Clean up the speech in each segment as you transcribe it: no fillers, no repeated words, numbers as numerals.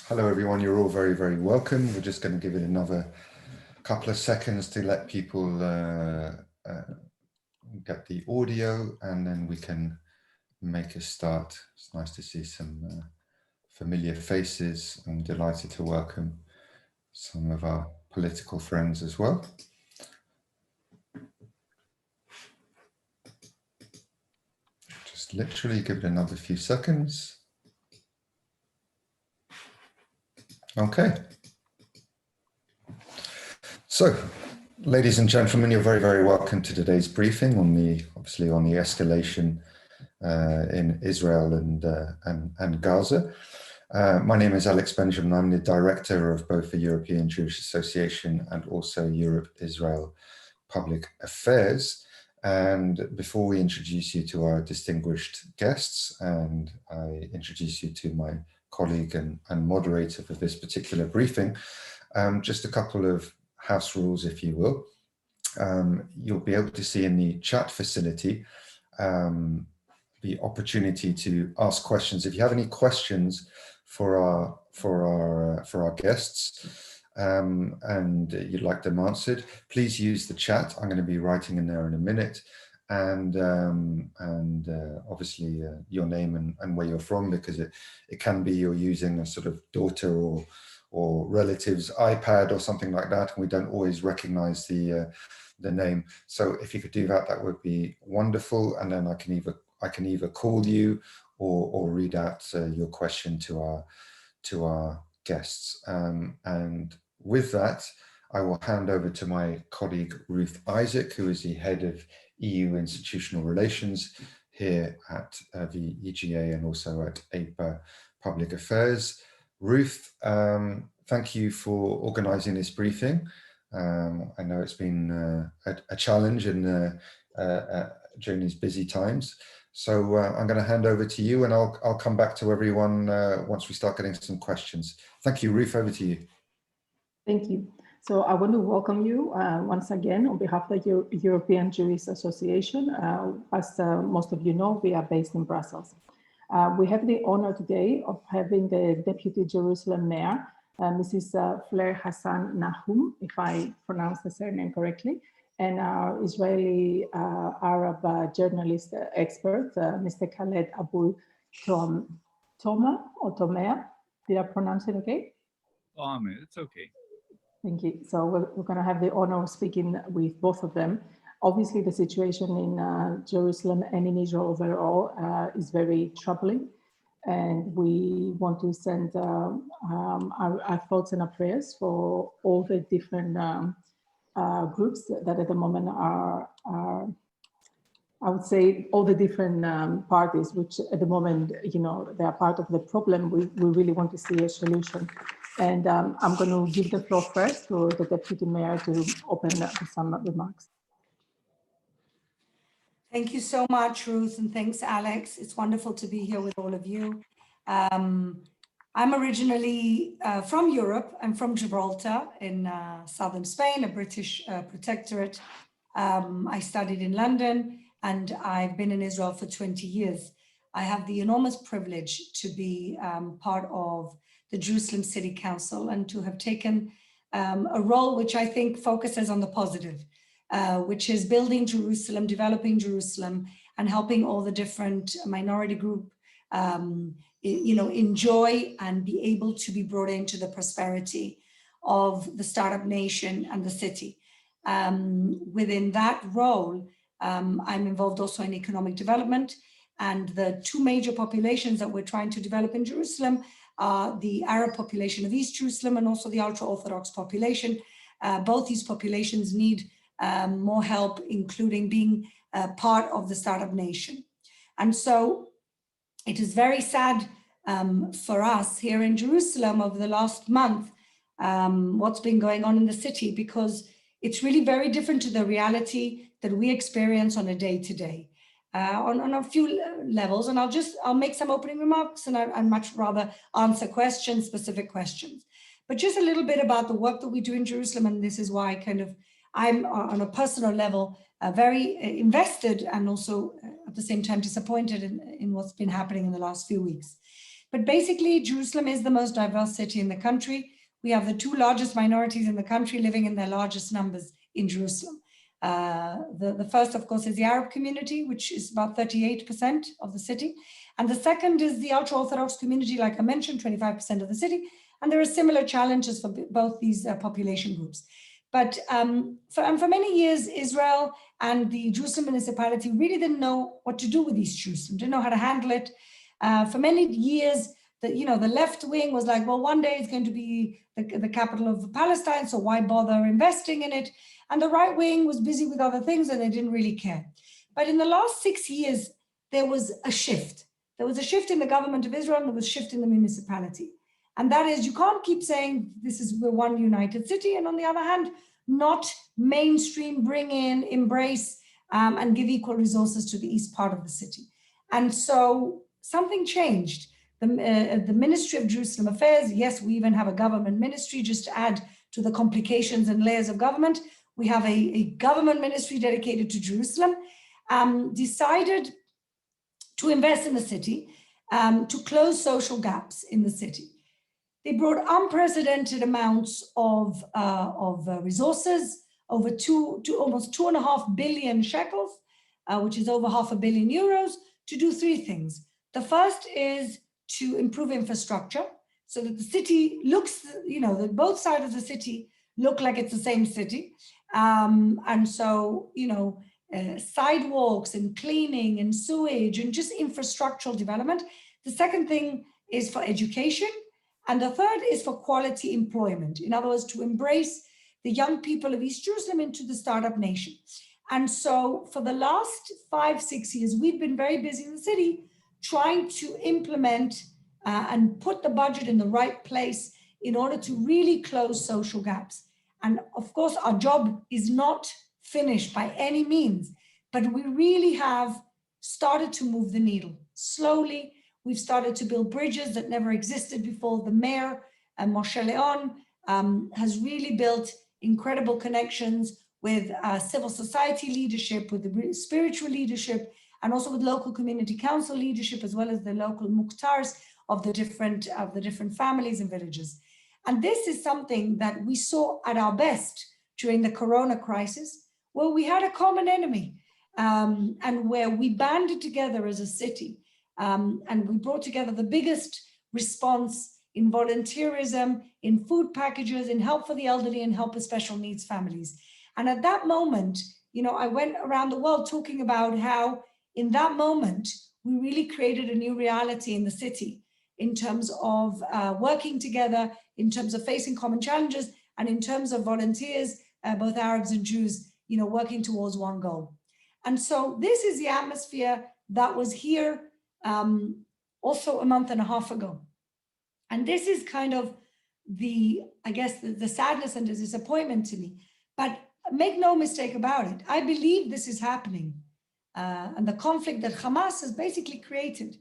Hello everyone, you're all very, very welcome. We're just going to give it another couple of seconds to let people get the audio, and then we can make a start. It's nice to see some familiar faces. I'm delighted to welcome some of our political friends as well. Just literally give it another few seconds. Okay. So, ladies and gentlemen, you're very, very welcome to today's briefing on obviously on the escalation in Israel and Gaza. My name is Alex Benjamin. I'm the director of both the European Jewish Association and also Europe-Israel Public Affairs. And before we introduce you to our distinguished guests, and I introduce you to my colleague and moderator for this particular briefing, just a couple of house rules, if you will. You'll be able to see in the chat facility the opportunity to ask questions. If you have any questions for our guests and you'd like them answered, please use the chat. I'm going to be writing in there in a minute, and obviously your name and where you're from, because it can be you're using a sort of daughter or relative's iPad or something like that, and we don't always recognize the name. So if you could do that, that would be wonderful, and then I can either call you or read out your question to our guests. And with that, I will hand over to my colleague Ruth Isaac, who is the head of EU Institutional Relations here at the EGA and also at APA Public Affairs. Ruth, thank you for organizing this briefing. I know it's been a challenge during these busy times. So I'm going to hand over to you, and I'll come back to everyone once we start getting some questions. Thank you, Ruth, over to you. Thank you. So I want to welcome you once again on behalf of the European Jewish Association. As most of you know, we are based in Brussels. We have the honor today of having the Deputy Jerusalem Mayor, Mrs. Fleur Hassan-Nahoum, if I pronounce the surname correctly, and our Israeli Arab journalist expert, Mr. Khaled Abu Toameh. Did I pronounce it okay? Toameh, it's okay. Thank you. So we're going to have the honor of speaking with both of them. Obviously, the situation in Jerusalem and in Israel overall is very troubling. And we want to send our thoughts and our prayers for all the different groups that at the moment are, I would say, all the different parties, which at the moment, you know, they are part of the problem. We really want to see a solution. And I'm going to give the floor first to the Deputy Mayor to open up with some remarks. Thank you so much, Ruth, and thanks, Alex. It's wonderful to be here with all of you. I'm originally from Europe. I'm from Gibraltar in southern Spain, a British protectorate. I studied in London, and I've been in Israel for 20 years. I have the enormous privilege to be part of the Jerusalem City Council and to have taken a role which I think focuses on the positive, which is building Jerusalem, developing Jerusalem, and helping all the different minority group, enjoy and be able to be brought into the prosperity of the startup nation and the city. Within that role, I'm involved also in economic development, and the two major populations that we're trying to develop in Jerusalem are the Arab population of East Jerusalem and also the ultra-Orthodox population. Both these populations need more help, including being part of the startup nation. And so it is very sad for us here in Jerusalem over the last month, what's been going on in the city, because it's really very different to the reality that we experience on a day-to-day. On a few levels, and I'll make some opening remarks, and I'd much rather answer questions, specific questions. But just a little bit about the work that we do in Jerusalem, and this is why I'm on a personal level very invested and also at the same time disappointed in what's been happening in the last few weeks. But basically, Jerusalem is the most diverse city in the country. We have the 2 largest minorities in the country living in their largest numbers in Jerusalem. The first, of course, is the Arab community, which is about 38% of the city. And the second is the ultra-Orthodox community, like I mentioned, 25% of the city. And there are similar challenges for both these population groups. But for many years, Israel and the Jerusalem municipality really didn't know what to do with East Jerusalem, didn't know how to handle it. For many years, the left wing was like, well, one day it's going to be the capital of Palestine, so why bother investing in it? And the right wing was busy with other things and they didn't really care. But in the last 6 years, there was a shift. There was a shift in the government of Israel and there was a shift in the municipality. And that is, you can't keep saying we're one united city, and on the other hand, not mainstream, bring in, embrace, and give equal resources to the east part of the city. And so something changed. The Ministry of Jerusalem Affairs, yes, we even have a government ministry, just to add to the complications and layers of government. We have a government ministry dedicated to Jerusalem, decided to invest in the city, to close social gaps in the city. They brought unprecedented amounts of resources, over almost 2.5 billion shekels, which is over €500 million, to do 3 things. The first is to improve infrastructure so that the city looks, that both sides of the city look like it's the same city. And so, sidewalks and cleaning and sewage and just infrastructural development. The second thing is for education. And the third is for quality employment. In other words, to embrace the young people of East Jerusalem into the startup nation. And so for the last 5-6 years, we've been very busy in the city trying to implement and put the budget in the right place in order to really close social gaps. And of course, our job is not finished by any means, but we really have started to move the needle slowly. We've started to build bridges that never existed before. The mayor, Moshe Leon, has really built incredible connections with civil society leadership, with the spiritual leadership, and also with local community council leadership, as well as the local muktars of the different families and villages. And this is something that we saw at our best during the Corona crisis, where we had a common enemy, and where we banded together as a city. And we brought together the biggest response in volunteerism, in food packages, in help for the elderly, and help with special needs families. And at that moment, I went around the world talking about how in that moment, we really created a new reality in the city in terms of working together, in terms of facing common challenges, and in terms of volunteers, both Arabs and Jews, working towards one goal. And so this is the atmosphere that was here also a month and a half ago. And this is kind of the sadness and the disappointment to me. But make no mistake about it, I believe this is happening. And the conflict that Hamas has basically created.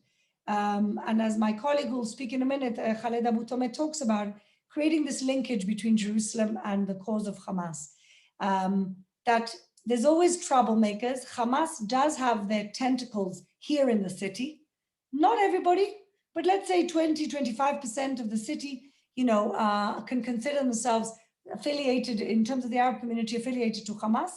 And as my colleague who will speak in a minute, Khaled Abu Toameh, talks about, creating this linkage between Jerusalem and the cause of Hamas. That there's always troublemakers. Hamas does have their tentacles here in the city. Not everybody, but let's say 20-25% of the city, can consider themselves affiliated, in terms of the Arab community, affiliated to Hamas.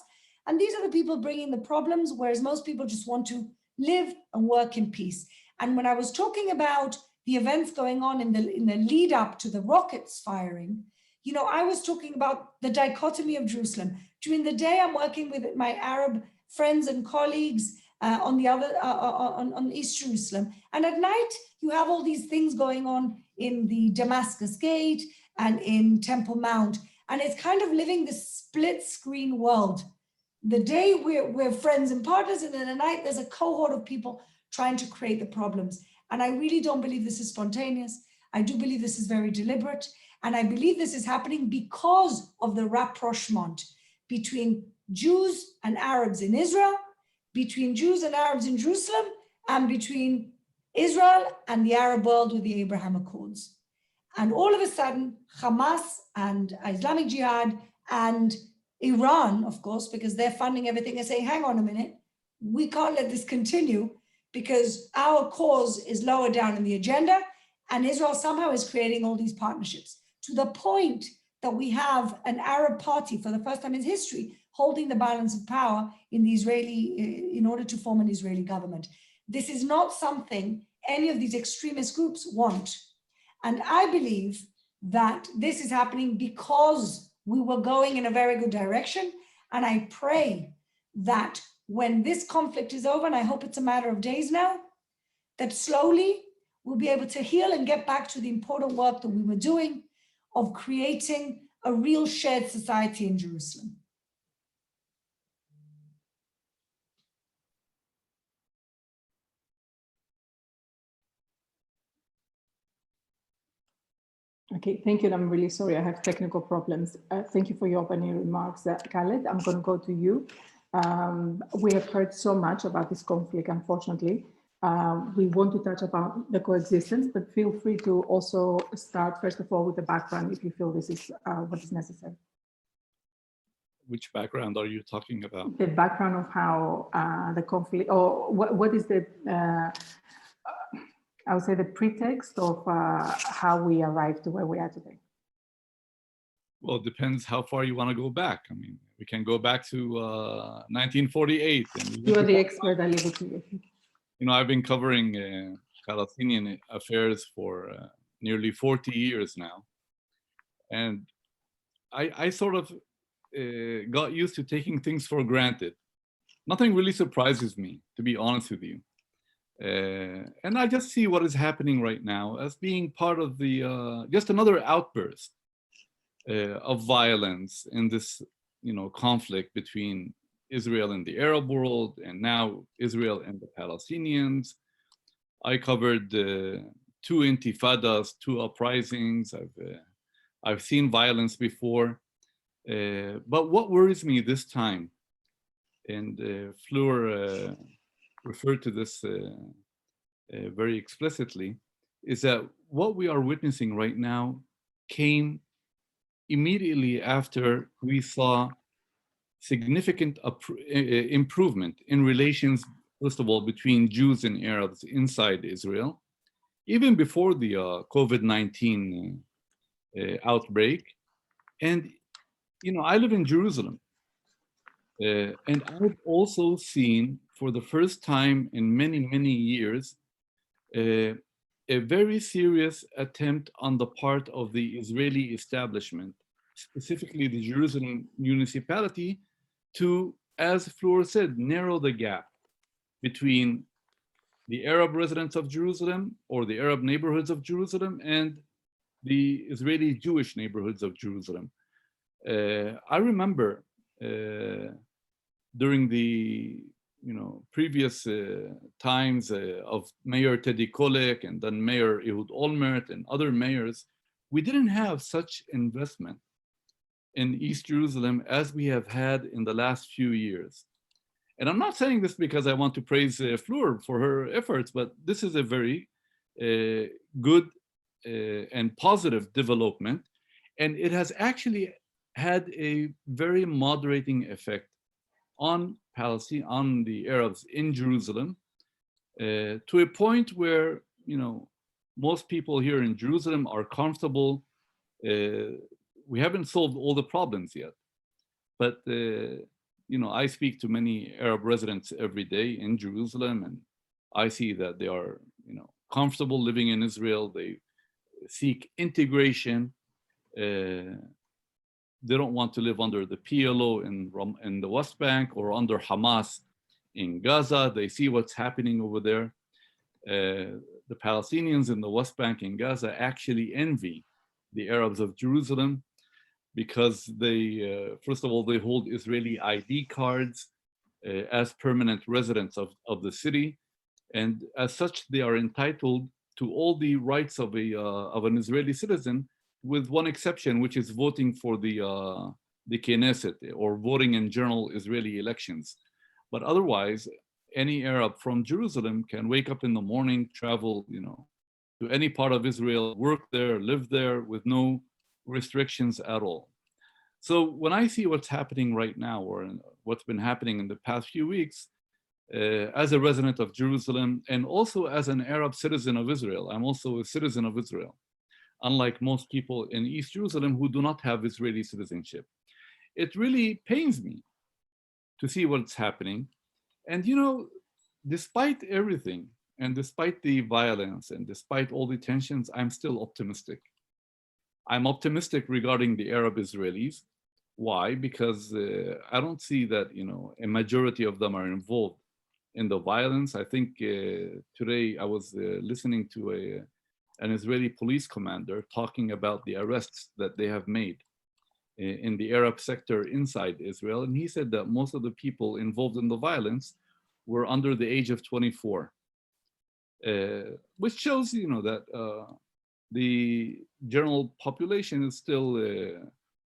And these are the people bringing the problems, whereas most people just want to live and work in peace. And when I was talking about the events going on in the lead up to the rockets firing, I was talking about the dichotomy of Jerusalem. During the day, I'm working with my Arab friends and colleagues on East Jerusalem. And at night, you have all these things going on in the Damascus Gate and in Temple Mount. And it's kind of living this split screen world. The day we're friends and partners, and then at night, there's a cohort of people trying to create the problems. And I really don't believe this is spontaneous. I do believe this is very deliberate. And I believe this is happening because of the rapprochement between Jews and Arabs in Israel, between Jews and Arabs in Jerusalem, and between Israel and the Arab world with the Abraham Accords. And all of a sudden, Hamas and Islamic Jihad and Iran, of course, because they're funding everything, and saying, hang on a minute, we can't let this continue because our cause is lower down in the agenda, And Israel somehow is creating all these partnerships to the point that we have an Arab party for the first time in history holding the balance of power in the Israeli, in order to form an Israeli government. This is not something any of these extremist groups want. And I believe that this is happening because we were going in a very good direction. And I pray that when this conflict is over, and I hope it's a matter of days now, that slowly we'll be able to heal and get back to the important work that we were doing of creating a real shared society in Jerusalem. Okay, thank you. I'm really sorry, I have technical problems. Thank you for your opening remarks, Khaled. I'm going to go to you. We have heard so much about this conflict, unfortunately. We want to touch upon the coexistence, but feel free to also start, first of all, with the background if you feel this is what is necessary. Which background are you talking about? The background of how the conflict, or what is the, I would say the pretext of how we arrived to where we are today. Well, it depends how far you want to go back. I mean, we can go back to 1948. And you are the expert, I leave it to you. You know, I've been covering Palestinian affairs for nearly 40 years now. And I sort of got used to taking things for granted. Nothing really surprises me, to be honest with you. And I just see what is happening right now as being part of the, just another outburst of violence in this, you know, conflict between Israel and the Arab world, and now Israel and the Palestinians. I covered 2 intifadas, 2 uprisings. I've seen violence before. But what worries me this time, and Fleur referred to this very explicitly, is that what we are witnessing right now came immediately after we saw significant improvement in relations, first of all, between Jews and Arabs inside Israel, even before the COVID-19 outbreak. And, you know, I live in Jerusalem, and I've also seen for the first time in many, many years, a very serious attempt on the part of the Israeli establishment, specifically the Jerusalem municipality, to, as Fleur said, narrow the gap between the Arab residents of Jerusalem or the Arab neighborhoods of Jerusalem and the Israeli Jewish neighborhoods of Jerusalem. I remember during the previous times of Mayor Teddy Kollek and then Mayor Ehud Olmert and other mayors, we didn't have such investment in East Jerusalem as we have had in the last few years. And I'm not saying this because I want to praise Fleur for her efforts, but this is a very good and positive development. And it has actually had a very moderating effect on Palestine, on the Arabs in Jerusalem, to a point where, most people here in Jerusalem are comfortable. We haven't solved all the problems yet, but I speak to many Arab residents every day in Jerusalem, and I see that they are, comfortable living in Israel. They seek integration. They don't want to live under the PLO in the West Bank or under Hamas in Gaza. They see what's happening over there. The Palestinians in the West Bank and Gaza actually envy the Arabs of Jerusalem because they, first of all, they hold Israeli ID cards as permanent residents of the city. And as such, they are entitled to all the rights of an Israeli citizen, with one exception, which is voting for the Knesset or voting in general Israeli elections. But otherwise, any Arab from Jerusalem can wake up in the morning, travel, to any part of Israel, work there, live there with no restrictions at all. So when I see what's happening right now, or what's been happening in the past few weeks, as a resident of Jerusalem and also as an Arab citizen of Israel. I'm also a citizen of Israel, unlike most people in East Jerusalem who do not have Israeli citizenship. It really pains me to see what's happening. And despite everything, and despite the violence, and despite all the tensions, I'm still optimistic. I'm optimistic regarding the Arab Israelis. Why? Because I don't see that a majority of them are involved in the violence. I think today I was listening to an Israeli police commander talking about the arrests that they have made in the Arab sector inside Israel. And he said that most of the people involved in the violence were under the age of 24, which shows, that the general population is still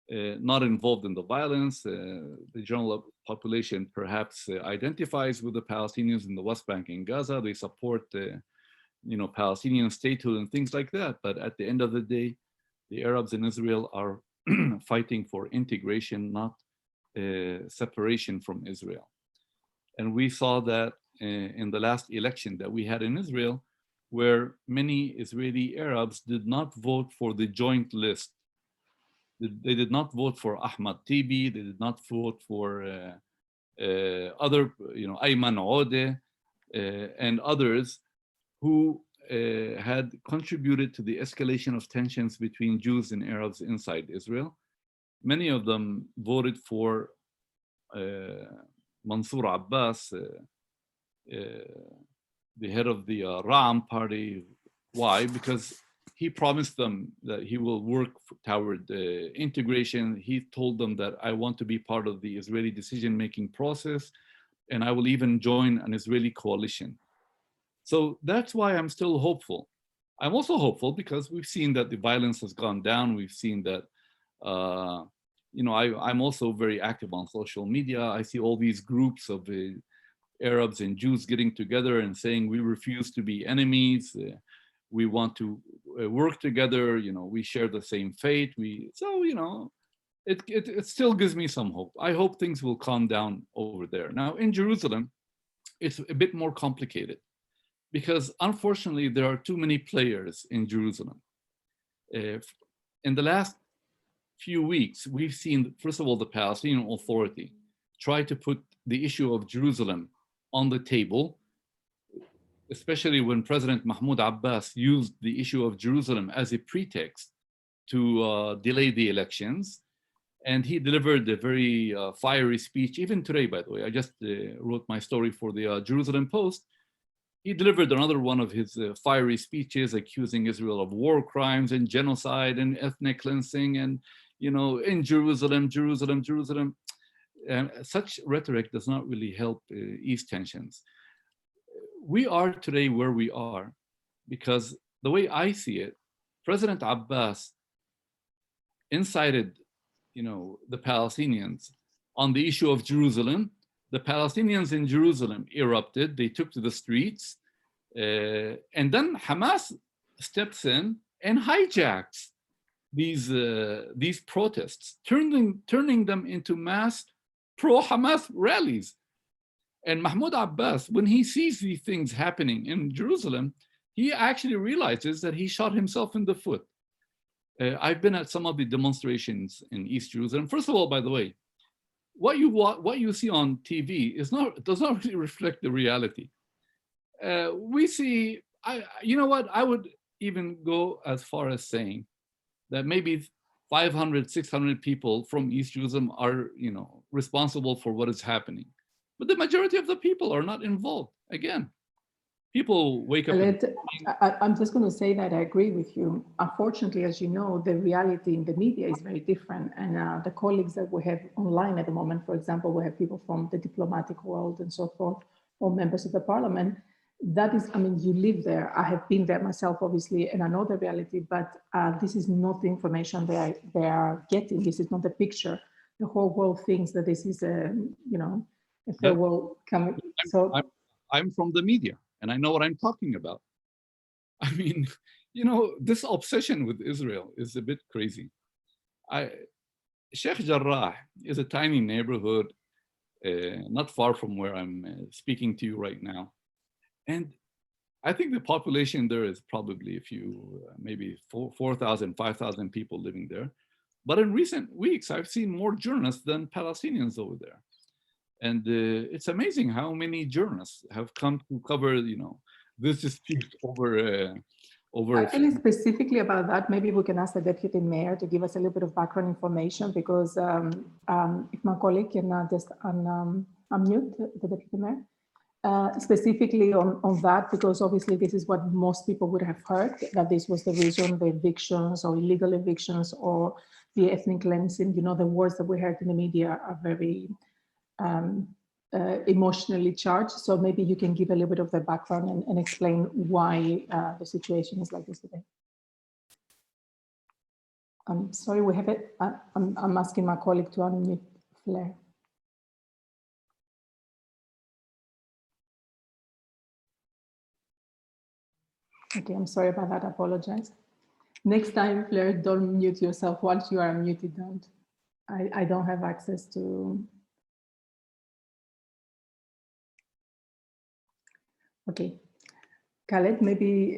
not involved in the violence. The general population perhaps identifies with the Palestinians in the West Bank and Gaza. They support, Palestinian statehood and things like that. But at the end of the day, the Arabs in Israel are fighting for integration, not separation from Israel. And we saw that in the last election that we had in Israel, where many Israeli Arabs did not vote for the joint list. They did not vote for Ahmad Tibi. They did not vote for other, Ayman Odeh and others who had contributed to the escalation of tensions between Jews and Arabs inside Israel. Many of them voted for Mansour Abbas, the head of the Ram party. Why? Because he promised them that he will work toward integration. He told them that I want to be part of the Israeli decision-making process, and I will even join an Israeli coalition. So that's why I'm still hopeful. I'm also hopeful because we've seen that the violence has gone down. We've seen that, I'm also very active on social media. I see all these groups of Arabs and Jews getting together and saying, we refuse to be enemies. We want to work together. We share the same fate. It still gives me some hope. I hope things will calm down over there. Now in Jerusalem, it's a bit more complicated, because unfortunately, there are too many players in Jerusalem. In the last few weeks, we've seen, first of all, the Palestinian Authority try to put the issue of Jerusalem on the table, especially when President Mahmoud Abbas used the issue of Jerusalem as a pretext to delay the elections. And he delivered a very fiery speech, even today, by the way. I just wrote my story for the Jerusalem Post. He delivered another one of his fiery speeches accusing Israel of war crimes and genocide and ethnic cleansing and, in Jerusalem. And such rhetoric does not really help ease tensions. We are today where we are because the way I see it, President Abbas incited, the Palestinians on the issue of Jerusalem. The Palestinians in Jerusalem erupted, they took to the streets, and then Hamas steps in and hijacks these protests, turning them into mass pro-Hamas rallies. And Mahmoud Abbas, when he sees these things happening in Jerusalem, he actually realizes that he shot himself in the foot. I've been at some of the demonstrations in East Jerusalem. First of all, by the way, what you see on TV does not really reflect the reality. We see, I would even go as far as saying that maybe 500, 600 people from East Jerusalem are, responsible for what is happening. But the majority of the people are not involved. Again, people wake up. I'm just going to say that I agree with you. Unfortunately, as you know, the reality in the media is very different. And the colleagues that we have online at the moment, for example, we have people from the diplomatic world and so forth, or members of the parliament. That is, you live there. I have been there myself, obviously, and I know the reality, but this is not the information they are getting. This is not the picture. The whole world thinks that this is a third world coming. So I'm from the media and I know what I'm talking about. This obsession with Israel is a bit crazy. Sheikh Jarrah is a tiny neighborhood. not far from where I'm speaking to you right now. And I think the population there is probably a few, maybe 4,000, 5,000 people living there. But in recent weeks, I've seen more journalists than Palestinians over there. And it's amazing how many journalists have come to cover, this dispute over. Actually, specifically about that, maybe we can ask the deputy mayor to give us a little bit of background information, because if my colleague can just unmute the deputy mayor. Specifically on that, because obviously this is what most people would have heard, that this was the reason, the evictions or illegal evictions or the ethnic cleansing. The words that we heard in the media are very emotionally charged. So maybe you can give a little bit of the background and explain why the situation is like this today. I'm sorry, we have it. I'm asking my colleague to unmute Fleur. Okay, I'm sorry about that, I apologize. Next time, Fleur, don't mute yourself. Once you are unmuted, don't. I don't have access to. Okay, Khaled, maybe,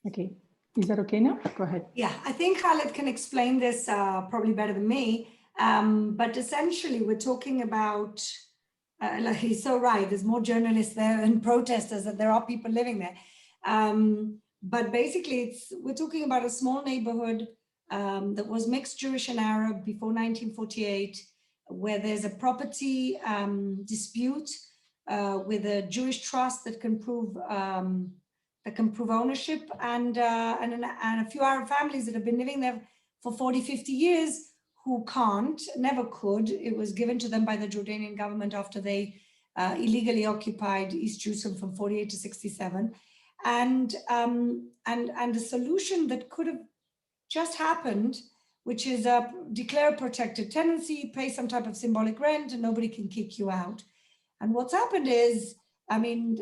okay. Is that okay now? Go ahead. Yeah, I think Khaled can explain this probably better than me. But essentially, we're talking about, like he's so right, there's more journalists there and protesters than there are people living there. But basically, we're talking about a small neighborhood that was mixed Jewish and Arab before 1948, where there's a property dispute with a Jewish trust that can prove ownership, and a few Arab families that have been living there for 40, 50 years who never could. It was given to them by the Jordanian government after they illegally occupied East Jerusalem from 48 to 67. And the solution that could have just happened, which is declare a protected tenancy, pay some type of symbolic rent, and nobody can kick you out. And what's happened is, I think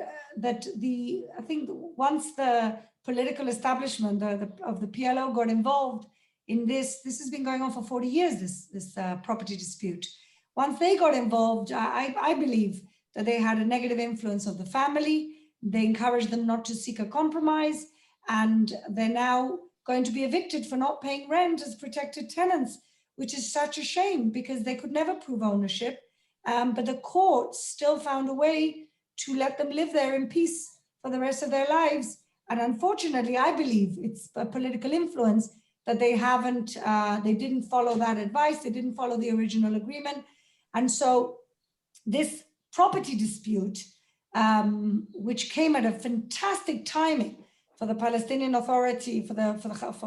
once the political establishment of the PLO got involved in this has been going on for 40 years, this property dispute. Once they got involved, I believe that they had a negative influence of the family. They encouraged them not to seek a compromise, and they're now going to be evicted for not paying rent as protected tenants, which is such a shame because they could never prove ownership. But the courts still found a way to let them live there in peace for the rest of their lives. And unfortunately, I believe it's a political influence that they didn't follow that advice. They didn't follow the original agreement. And so this property dispute, which came at a fantastic timing for the Palestinian Authority, for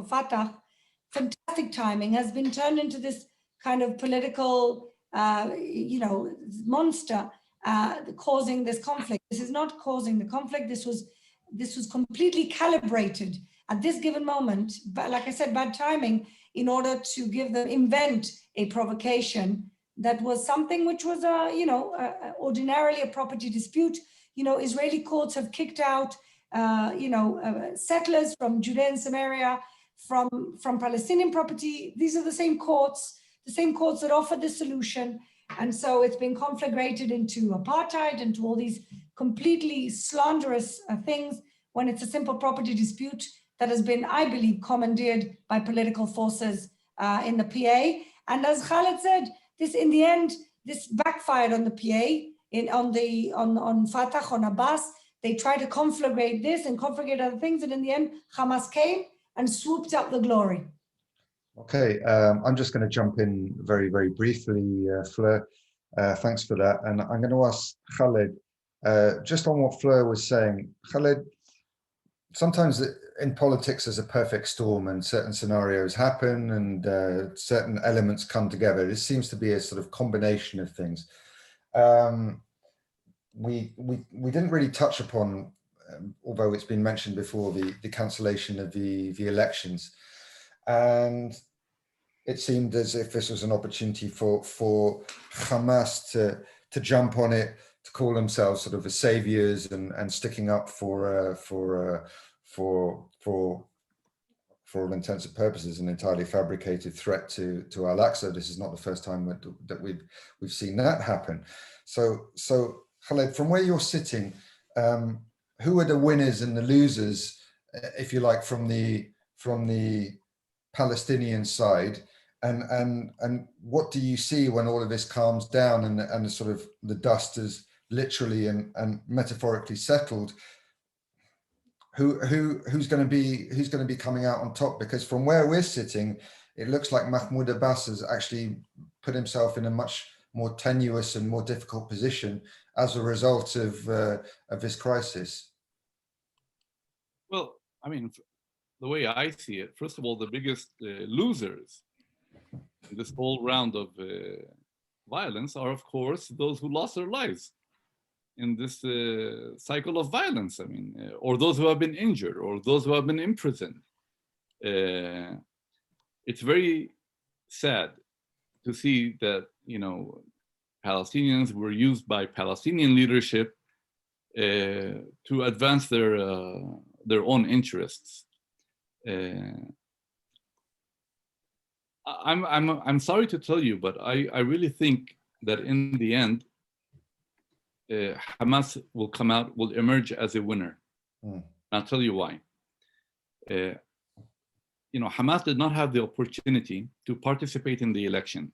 Fatah, fantastic timing, has been turned into this kind of political, monster causing this conflict. This is not causing the conflict. This was completely calibrated at this given moment, but like I said, bad timing, in order to invent a provocation that was something which was ordinarily a property dispute. Israeli courts have kicked out settlers from Judea and Samaria, from Palestinian property. These are the same courts that offered the solution. And so it's been conflagrated into apartheid, into all these completely slanderous things, when it's a simple property dispute that has been, I believe, commandeered by political forces in the PA. And as Khaled said, in the end, this backfired on the PA, on Fatah, on Abbas. They tried to conflagrate this and conflagrate other things, and in the end, Hamas came and swooped up the glory. Okay, I'm just going to jump in very, very briefly, Fleur. Thanks for that. And I'm going to ask Khaled, just on what Fleur was saying. Khaled, sometimes in politics there's a perfect storm and certain scenarios happen and certain elements come together. This seems to be a sort of combination of things. We didn't really touch upon, although it's been mentioned before, the cancellation of the elections. And it seemed as if this was an opportunity for Hamas to jump on it, to call themselves sort of the saviors and sticking up for for all intents and purposes, an entirely fabricated threat to Al-Aqsa. This is not the first time that we've seen that happen. So Khaled, from where you're sitting, who are the winners and the losers, if you like, from the Palestinian side, and what do you see when all of this calms down and sort of the dust is literally and metaphorically settled? Who's going to be coming out on top? Because from where we're sitting, it looks like Mahmoud Abbas has actually put himself in a much more tenuous and more difficult position as a result of this crisis. Well, I mean, the way I see it, first of all, the biggest losers in this whole round of violence are, of course, those who lost their lives in this cycle of violence. I mean, or those who have been injured, or those who have been imprisoned. It's very sad to see that, you know, Palestinians were used by Palestinian leadership to advance their own interests. I'm sorry to tell you, but I really think that in the end, Hamas will come out, will emerge as a winner. I'll tell you why. You know, Hamas did not have the opportunity to participate in the election.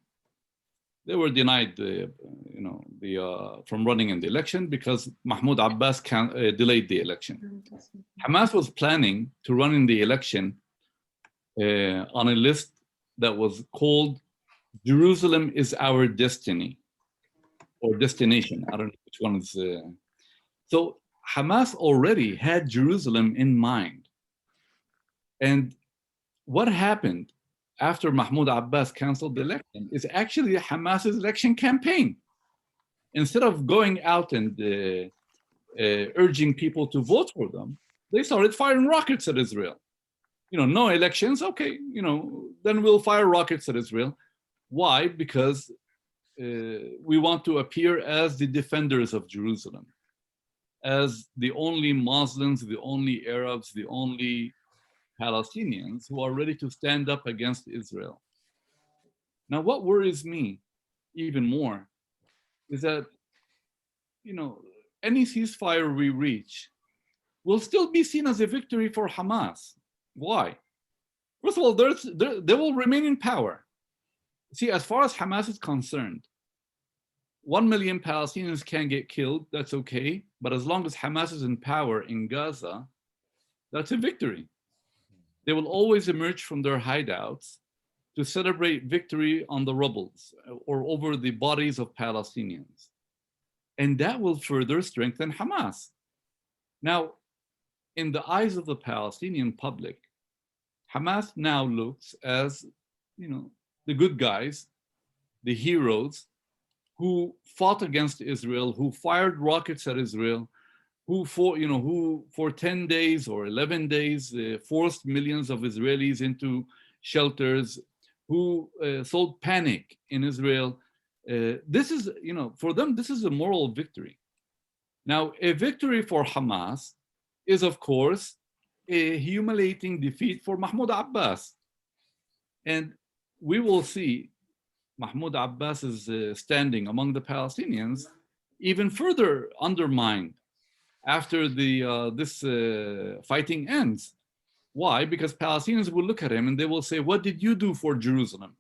They were denied, from running in the election because Mahmoud Abbas delayed the election. Hamas was planning to run in the election on a list that was called "Jerusalem is Our Destiny" or destination. I don't know which one is. So Hamas already had Jerusalem in mind. And what happened after Mahmoud Abbas canceled the election is actually Hamas's election campaign. Instead of going out and urging people to vote for them, they started firing rockets at Israel. You know, no elections, okay, you know, then we'll fire rockets at Israel. Why? Because we want to appear as the defenders of Jerusalem, as the only Muslims, the only Arabs, the only Palestinians who are ready to stand up against Israel. Now, what worries me even more is that, you know, any ceasefire we reach will still be seen as a victory for Hamas. Why? First of all, they will remain in power. See, as far as Hamas is concerned, 1 million Palestinians can get killed, that's okay. But as long as Hamas is in power in Gaza, that's a victory. They will always emerge from their hideouts to celebrate victory on the rebels or over the bodies of Palestinians. And that will further strengthen Hamas. Now, in the eyes of the Palestinian public, Hamas now looks as, you know, the good guys, the heroes who fought against Israel, who fired rockets at Israel, who for 10 days or 11 days forced millions of Israelis into shelters, who sowed panic in Israel. This is, you know, for them, this is a moral victory. Now, a victory for Hamas is, of course, a humiliating defeat for Mahmoud Abbas. And we will see Mahmoud Abbas's standing among the Palestinians even further undermined after this fighting ends. Why? Because Palestinians will look at him and they will say, what did you do for Jerusalem?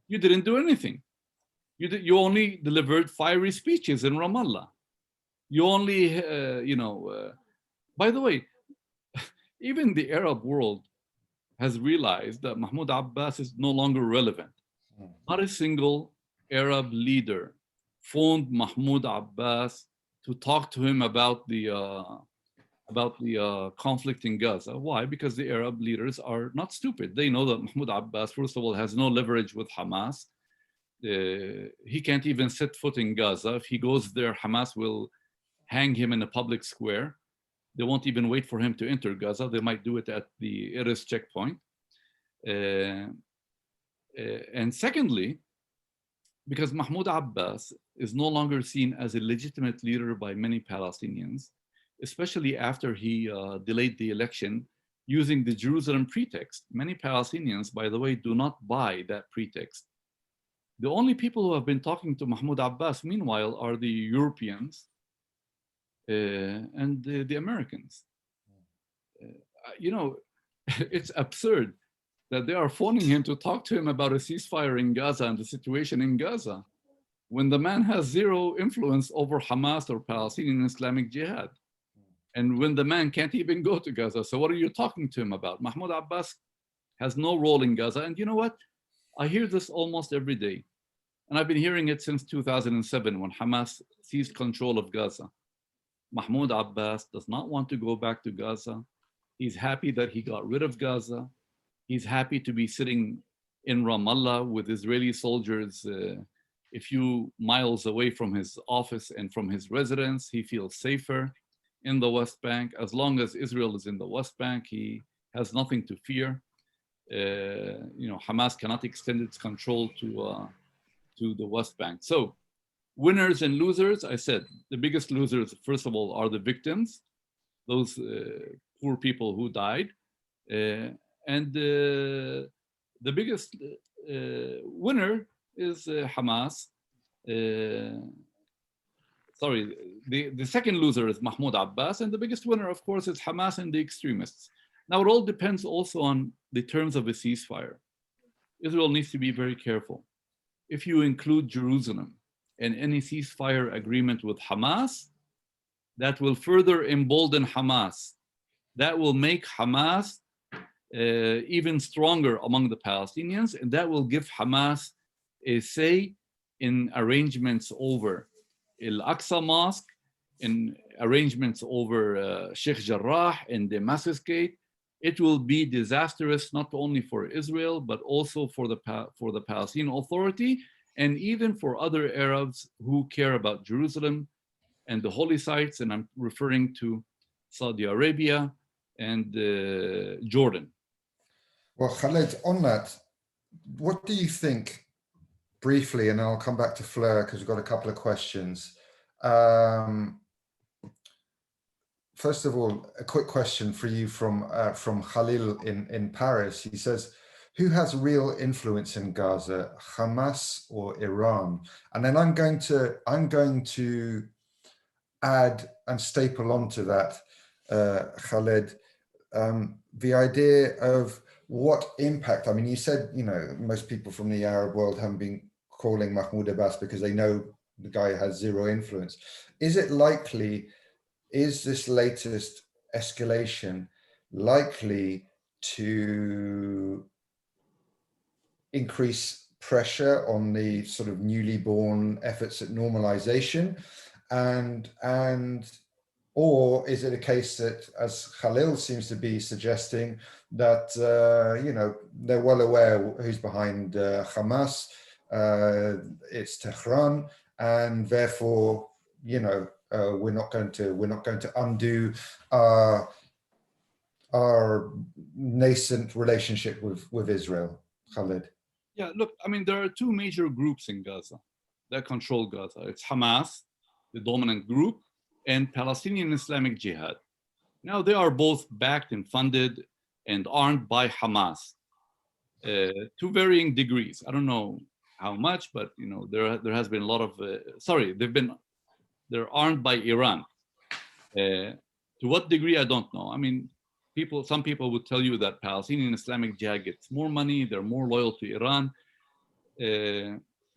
You didn't do anything. You only delivered fiery speeches in Ramallah. You only, by the way, even the Arab world has realized that Mahmoud Abbas is no longer relevant. Not a single Arab leader phoned Mahmoud Abbas to talk to him about the conflict in Gaza. Why? Because the Arab leaders are not stupid. They know that Mahmoud Abbas, first of all, has no leverage with Hamas. He can't even set foot in Gaza. If he goes there, Hamas will hang him in a public square. They won't even wait for him to enter Gaza. They might do it at the Erez checkpoint. And secondly, because Mahmoud Abbas is no longer seen as a legitimate leader by many Palestinians, especially after he delayed the election using the Jerusalem pretext. Many Palestinians, by the way, do not buy that pretext. The only people who have been talking to Mahmoud Abbas, meanwhile, are the Europeans and the Americans. You know, it's absurd that they are phoning him to talk to him about a ceasefire in Gaza and the situation in Gaza, when the man has zero influence over Hamas or Palestinian Islamic Jihad. And when the man can't even go to Gaza. So what are you talking to him about? Mahmoud Abbas has no role in Gaza. And you know what? I hear this almost every day. And I've been hearing it since 2007 when Hamas seized control of Gaza. Mahmoud Abbas does not want to go back to Gaza. He's happy that he got rid of Gaza. He's happy to be sitting in Ramallah with Israeli soldiers a few miles away from his office and from his residence. He feels safer in the West Bank. As long as Israel is in the West Bank, he has nothing to fear. You know, Hamas cannot extend its control to the West Bank. So winners and losers, I said, the biggest losers, first of all, are the victims, those poor people who died. And the biggest winner is Hamas. Sorry, the second loser is Mahmoud Abbas, and the biggest winner, of course, is Hamas and the extremists. Now, it all depends also on the terms of a ceasefire. Israel needs to be very careful. If you include Jerusalem in any ceasefire agreement with Hamas, that will further embolden Hamas. That will make Hamas even stronger among the Palestinians, and that will give Hamas a say in arrangements over Al-Aqsa Mosque, in arrangements over Sheikh Jarrah and Damascus Gate. It will be disastrous not only for Israel, but also for the Palestinian Authority, and even for other Arabs who care about Jerusalem and the holy sites, and I'm referring to Saudi Arabia and Jordan. Well, Khaled, on that, what do you think, briefly, and I'll come back to Fleur because we've got a couple of questions. First of all, a quick question for you from Khalil in Paris. He says, who has real influence in Gaza, Hamas or Iran? And then I'm going to add and staple onto that, Khaled, the idea of what impact. I mean, you said, you know, most people from the Arab world haven't been calling Mahmoud Abbas because they know the guy has zero influence. Is it likely, is this latest escalation likely to increase pressure on the sort of newly born efforts at normalization? Or is it a case that, as Khalil seems to be suggesting, that you know, they're well aware who's behind Hamas, it's Tehran, and therefore, you know, we're not going to undo our nascent relationship with Israel. Khalid. Yeah, look, I mean, there are two major groups in Gaza that control Gaza. It's Hamas, the dominant group, and Palestinian Islamic Jihad. Now, they are both backed and funded and armed by Hamas to varying degrees. I don't know how much, but you know, there has been a lot of, they're armed by Iran. To what degree, I don't know. I mean, some people would tell you that Palestinian Islamic Jihad gets more money, they're more loyal to Iran.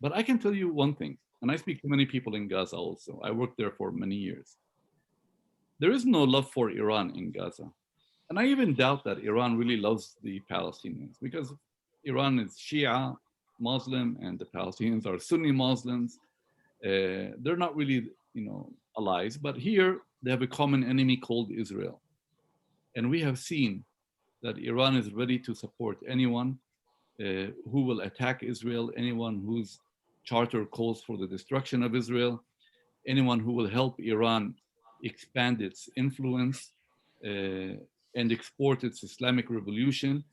But I can tell you one thing, and I speak to many people in Gaza also. I worked there for many years. There is no love for Iran in Gaza. And I even doubt that Iran really loves the Palestinians, because Iran is Shia Muslim and the Palestinians are Sunni Muslims. They're not really, you know, allies, but here they have a common enemy called Israel. And we have seen that Iran is ready to support anyone who will attack Israel, anyone whose charter calls for the destruction of Israel, anyone who will help Iran expand its influence and export its Islamic revolution.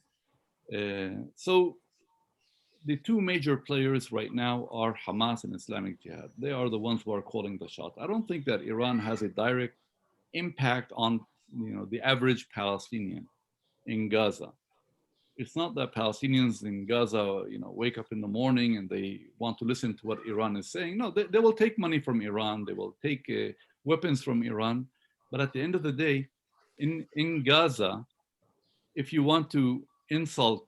So the two major players right now are Hamas and Islamic Jihad. They are the ones who are calling the shot. I don't think that Iran has a direct impact on, you know, the average Palestinian. in Gaza. It's not that Palestinians in Gaza, wake up in the morning and they want to listen to what Iran is saying. No, they will take money from Iran. They will take weapons from Iran. But at the end of the day, in Gaza, if you want to insult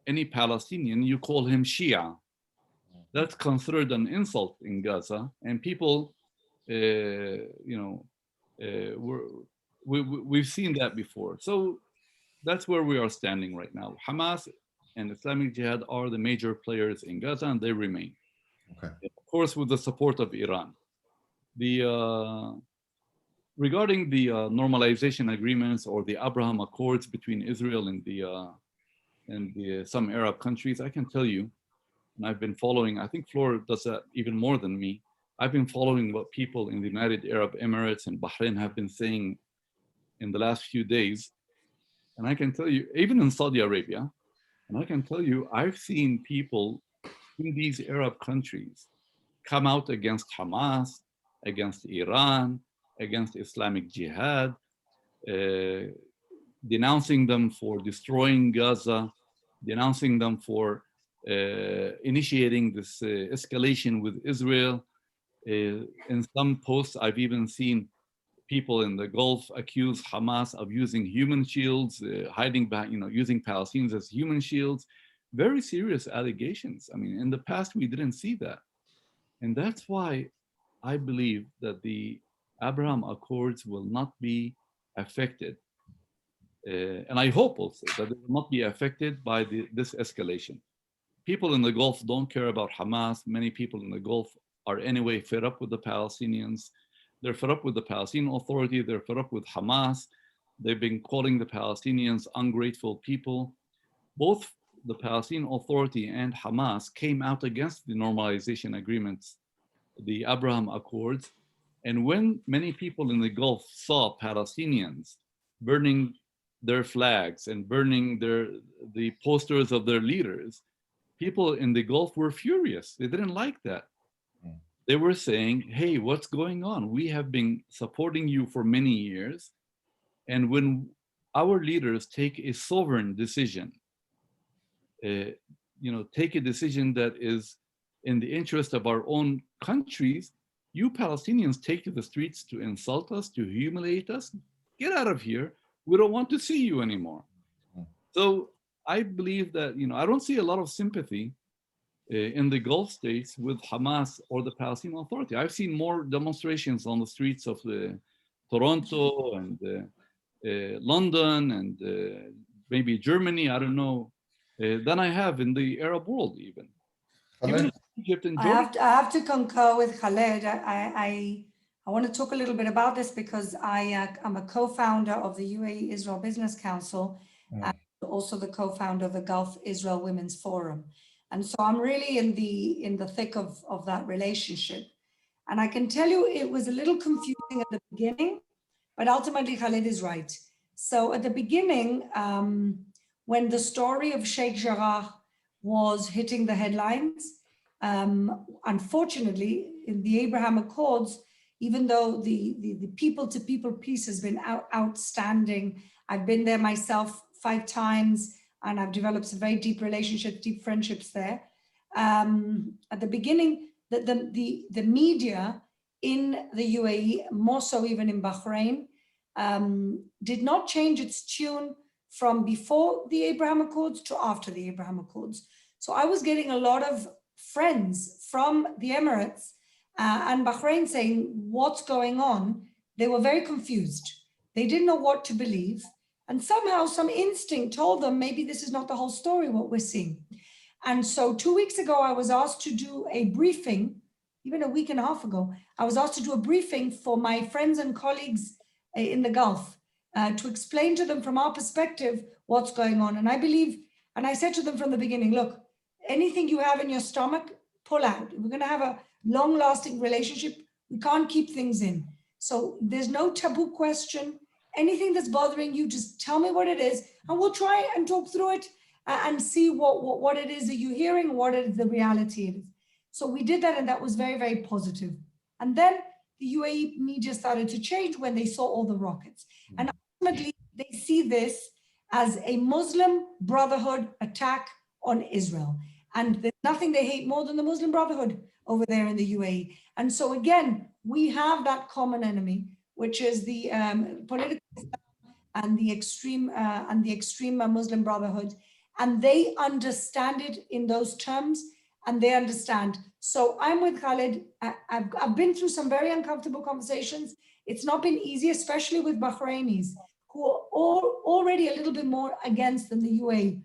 any Palestinian, you call him Shia. That's considered an insult in Gaza. And people, we've seen that before. So that's where we are standing right now. Hamas and Islamic Jihad are the major players in Gaza, and they remain. Okay. Of course, with the support of Iran. Regarding the normalization agreements or the Abraham Accords between Israel and some Arab countries, I can tell you, and I've been following, I think Fleur does that even more than me. I've been following what people in the United Arab Emirates and Bahrain have been saying in the last few days. And I can tell you, even in Saudi Arabia, and I can tell you, I've seen people in these Arab countries come out against Hamas, against Iran, against Islamic Jihad, denouncing them for destroying Gaza, denouncing them for initiating this escalation with Israel. In some posts, I've even seen people in the Gulf accuse Hamas of using human shields, hiding back, using Palestinians as human shields. Very serious allegations. I mean, in the past, we didn't see that. And that's why I believe that the Abraham Accords will not be affected. And I hope also that it will not be affected by this escalation. People in the Gulf don't care about Hamas. Many people in the Gulf are anyway fed up with the Palestinians. They're fed up with the Palestinian Authority. They're fed up with Hamas. They've been calling the Palestinians ungrateful people. Both the Palestinian Authority and Hamas came out against the normalization agreements, the Abraham Accords. And when many people in the Gulf saw Palestinians burning their flags and burning the posters of their leaders, people in the Gulf were furious. They didn't like that. They were saying, hey, what's going on? We have been supporting you for many years. And when our leaders take a sovereign decision, take a decision that is in the interest of our own countries, you Palestinians take to the streets to insult us, to humiliate us. Get out of here. We don't want to see you anymore. So I believe that, I don't see a lot of sympathy in the Gulf states with Hamas or the Palestinian Authority. I've seen more demonstrations on the streets of Toronto and London and maybe Germany, I don't know, than I have in the Arab world even. Even in Egypt and Jordan. I have to concur with Khaled. I want to talk a little bit about this because I'm a co-founder of the UAE Israel Business Council and also the co-founder of the Gulf Israel Women's Forum. And so I'm really in the thick of that relationship. And I can tell you it was a little confusing at the beginning, but ultimately Khaled is right. So at the beginning, when the story of Sheikh Jarrah was hitting the headlines, unfortunately, in the Abraham Accords, even though the people-to-people peace has been outstanding, I've been there myself 5 times, and I've developed some very deep relationships, deep friendships there. At the beginning, the media in the UAE, more so even in Bahrain, did not change its tune from before the Abraham Accords to after the Abraham Accords. So I was getting a lot of friends from the Emirates and Bahrain saying, what's going on? They were very confused. They didn't know what to believe. And somehow some instinct told them, maybe this is not the whole story, what we're seeing. And so 2 weeks ago, I was asked to do a briefing, even a week and a half ago, I was asked to do a briefing for my friends and colleagues in the Gulf to explain to them from our perspective what's going on. And I believe, and I said to them from the beginning, look, anything you have in your stomach, pull out. We're going to have a long-lasting relationship. We can't keep things in. So there's no taboo question. Anything that's bothering you, just tell me what it is, and we'll try and talk through it and see what it is that you're hearing, what is the reality is. So we did that, and that was very, very positive. And then the UAE media started to change when they saw all the rockets. And ultimately, they see this as a Muslim Brotherhood attack on Israel. And there's nothing they hate more than the Muslim Brotherhood over there in the UAE. And so again, we have that common enemy, which is the political and the extreme Muslim Brotherhood. And they understand it in those terms, and they understand. So I'm with Khaled. I've been through some very uncomfortable conversations. It's not been easy, especially with Bahrainis, who are already a little bit more against than the UAE.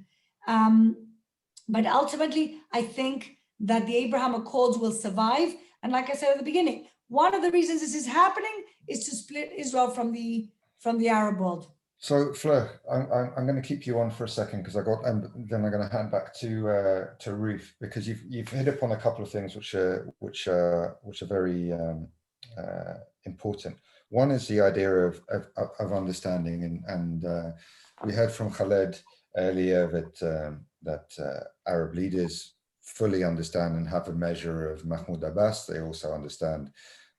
But ultimately, I think that the Abraham Accords will survive. And like I said at the beginning, one of the reasons this is happening is to split Israel from the Arab world. So Fleur, I'm going to keep you on for a second because and then I'm going to hand back to Ruth, because you've hit upon a couple of things which are very important. One is the idea of understanding, and we heard from Khaled earlier that Arab leaders fully understand and have a measure of Mahmoud Abbas. They also understand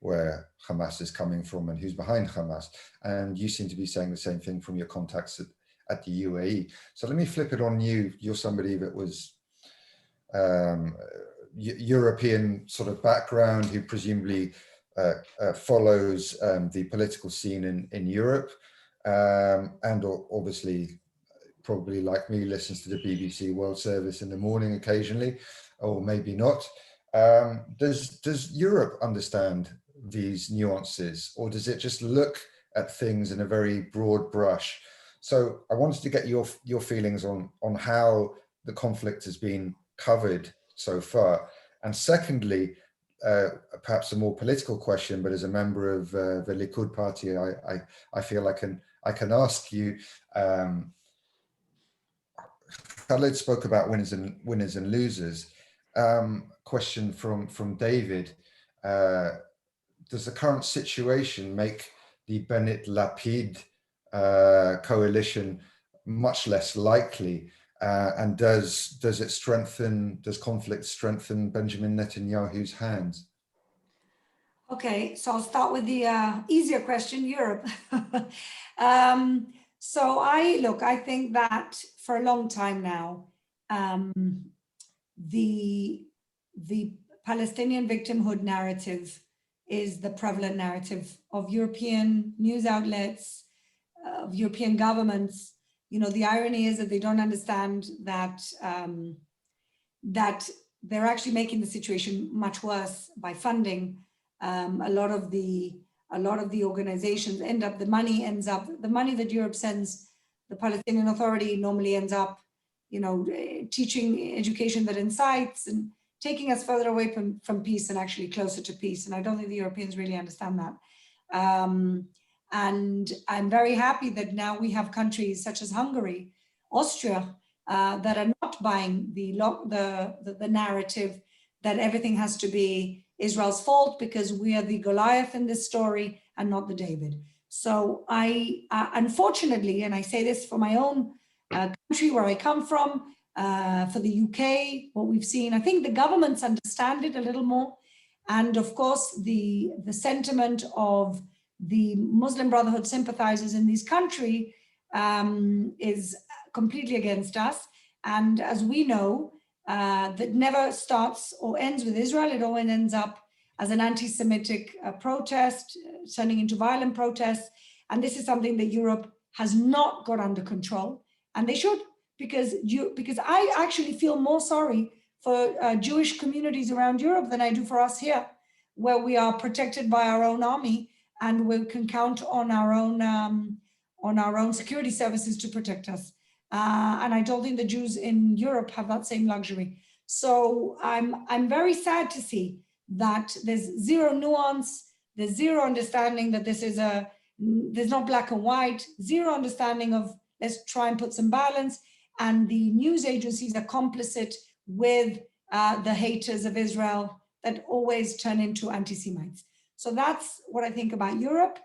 where Hamas is coming from and who's behind Hamas. And you seem to be saying the same thing from your contacts at the UAE. So let me flip it on you. You're somebody that was European sort of background, who presumably follows the political scene in Europe, and obviously, probably like me, listens to the BBC World Service in the morning occasionally, or maybe not. Does Europe understand these nuances, or does it just look at things in a very broad brush? So I wanted to get your feelings on how the conflict has been covered so far. And secondly, perhaps a more political question, but as a member of the Likud party, I feel I can ask you. Khaled spoke about winners and losers. Question from David. Does the current situation make the Bennett-Lapid coalition much less likely? And does conflict strengthen Benjamin Netanyahu's hands? Okay, so I'll start with the easier question, Europe. So I think that for a long time now, the Palestinian victimhood narrative is the prevalent narrative of European news outlets, of European governments. You know, the irony is that they don't understand that that they're actually making the situation much worse by funding a lot of the organizations. The money that Europe sends the Palestinian Authority normally ends up, you know, teaching education that incites and taking us further away from peace and actually closer to peace. And I don't think the Europeans really understand that. And I'm very happy that now we have countries such as Hungary, Austria, that are not buying the narrative that everything has to be Israel's fault because we are the Goliath in this story and not the David. So I, unfortunately, and I say this for my own country where I come from, for the UK, what we've seen, I think the governments understand it a little more. And of course, the sentiment of the Muslim Brotherhood sympathizers in this country is completely against us. And as we know, that never starts or ends with Israel. It always ends up as an anti-Semitic protest, turning into violent protests. And this is something that Europe has not got under control. And they should, because I actually feel more sorry for Jewish communities around Europe than I do for us here, where we are protected by our own army and we can count on our own security services to protect us. And I don't think the Jews in Europe have that same luxury. So I'm very sad to see that there's zero nuance, there's zero understanding that there's not black and white, zero understanding of let's try and put some balance. And the news agencies are complicit with the haters of Israel that always turn into anti-Semites. So that's what I think about Europe.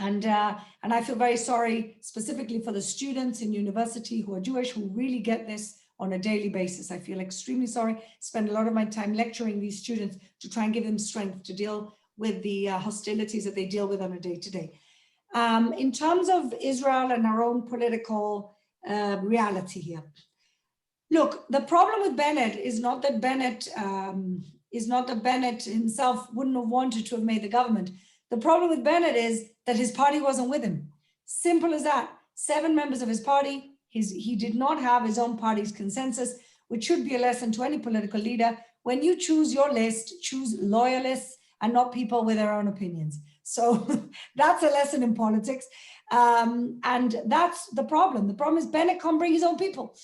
And I feel very sorry specifically for the students in university who are Jewish, who really get this on a daily basis. I feel extremely sorry, spend a lot of my time lecturing these students to try and give them strength to deal with the hostilities that they deal with on a day-to-day. In terms of Israel and our own political reality here. Look, the problem with Bennett is not that Bennett himself wouldn't have wanted to have made the government. The problem with Bennett is that his party wasn't with him. Simple as that. 7 members of his party. He did not have his own party's consensus, which should be a lesson to any political leader. When you choose your list, choose loyalists and not people with their own opinions. So that's a lesson in politics. And that's the problem. The problem is Bennett can't bring his own people.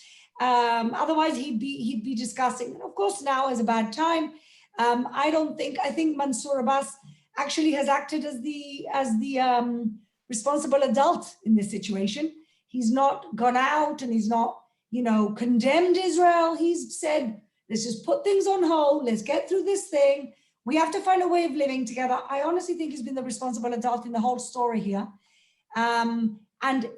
Otherwise he'd be discussing. And of course, now is a bad time. I think Mansour Abbas actually has acted as the responsible adult in this situation. He's not gone out and he's not, condemned Israel. He's said, let's just put things on hold. Let's get through this thing. We have to find a way of living together. I honestly think he's been the responsible adult in the whole story here. And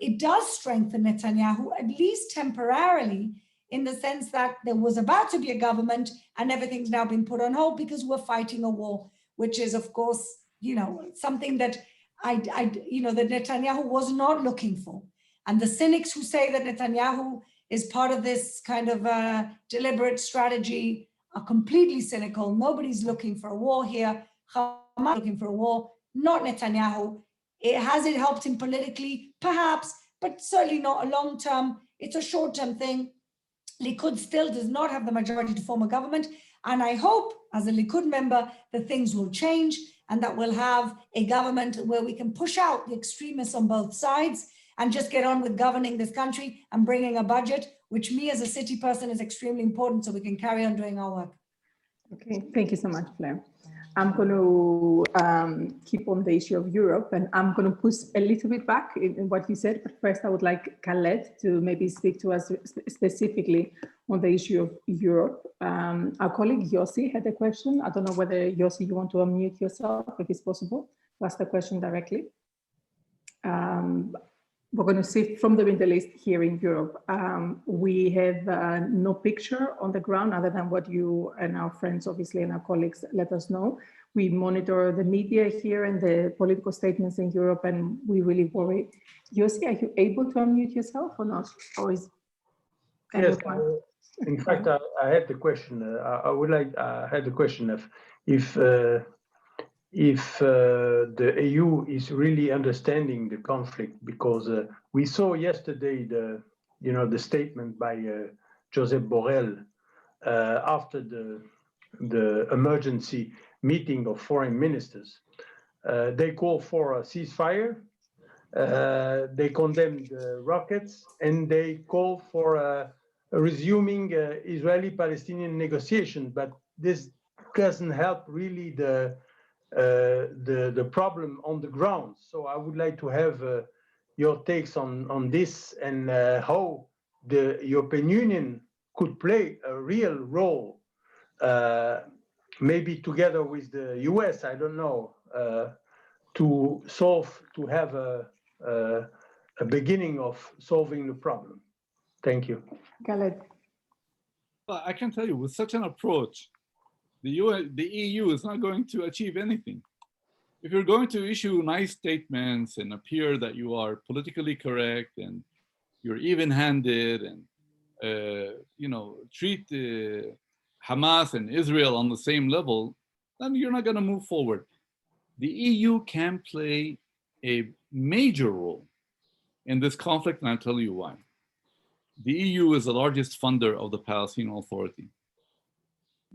it does strengthen Netanyahu, at least temporarily, in the sense that there was about to be a government and everything's now been put on hold because we're fighting a war, which is, of course, something that that Netanyahu was not looking for. And the cynics who say that Netanyahu is part of this kind of deliberate strategy are completely cynical. Nobody's looking for a war here. Hamas looking for a war, not Netanyahu. Has it helped him politically? Perhaps, but certainly not a long-term. It's a short-term thing. Likud still does not have the majority to form a government. And I hope, as a Likud member, that things will change and that we'll have a government where we can push out the extremists on both sides and just get on with governing this country and bringing a budget, which me as a city person is extremely important so we can carry on doing our work. Okay, thank you so much, Fleur. I'm going to keep on the issue of Europe, and I'm going to push a little bit back in what you said. But first, I would like Khaled to maybe speak to us specifically on the issue of Europe. Our colleague Yossi had a question. I don't know whether, Yossi, you want to unmute yourself, if it's possible, to ask the question directly. We're going to see from the Middle East here in Europe. We have no picture on the ground other than what you and our friends, obviously, and our colleagues let us know. We monitor the media here and the political statements in Europe, and we really worry. Yossi, are you able to unmute yourself or not? Or is yes, in fact, I had the question. I had the question of if the EU is really understanding the conflict, because we saw yesterday the statement by Josep Borrell after the emergency meeting of foreign ministers. They call for a ceasefire, they condemned rockets, and they call for resuming Israeli-Palestinian negotiations. But this doesn't help really the problem on the ground. So I would like to have your takes on this and how the European Union could play a real role, maybe together with the US, I don't know, to have a beginning of solving the problem. Thank you. Khaled. Well, I can tell you, with such an approach, the EU is not going to achieve anything. If you're going to issue nice statements and appear that you are politically correct and you're even-handed and treat Hamas and Israel on the same level, then you're not going to move forward. The EU can play a major role in this conflict, and I'll tell you why. The EU is the largest funder of the Palestinian Authority.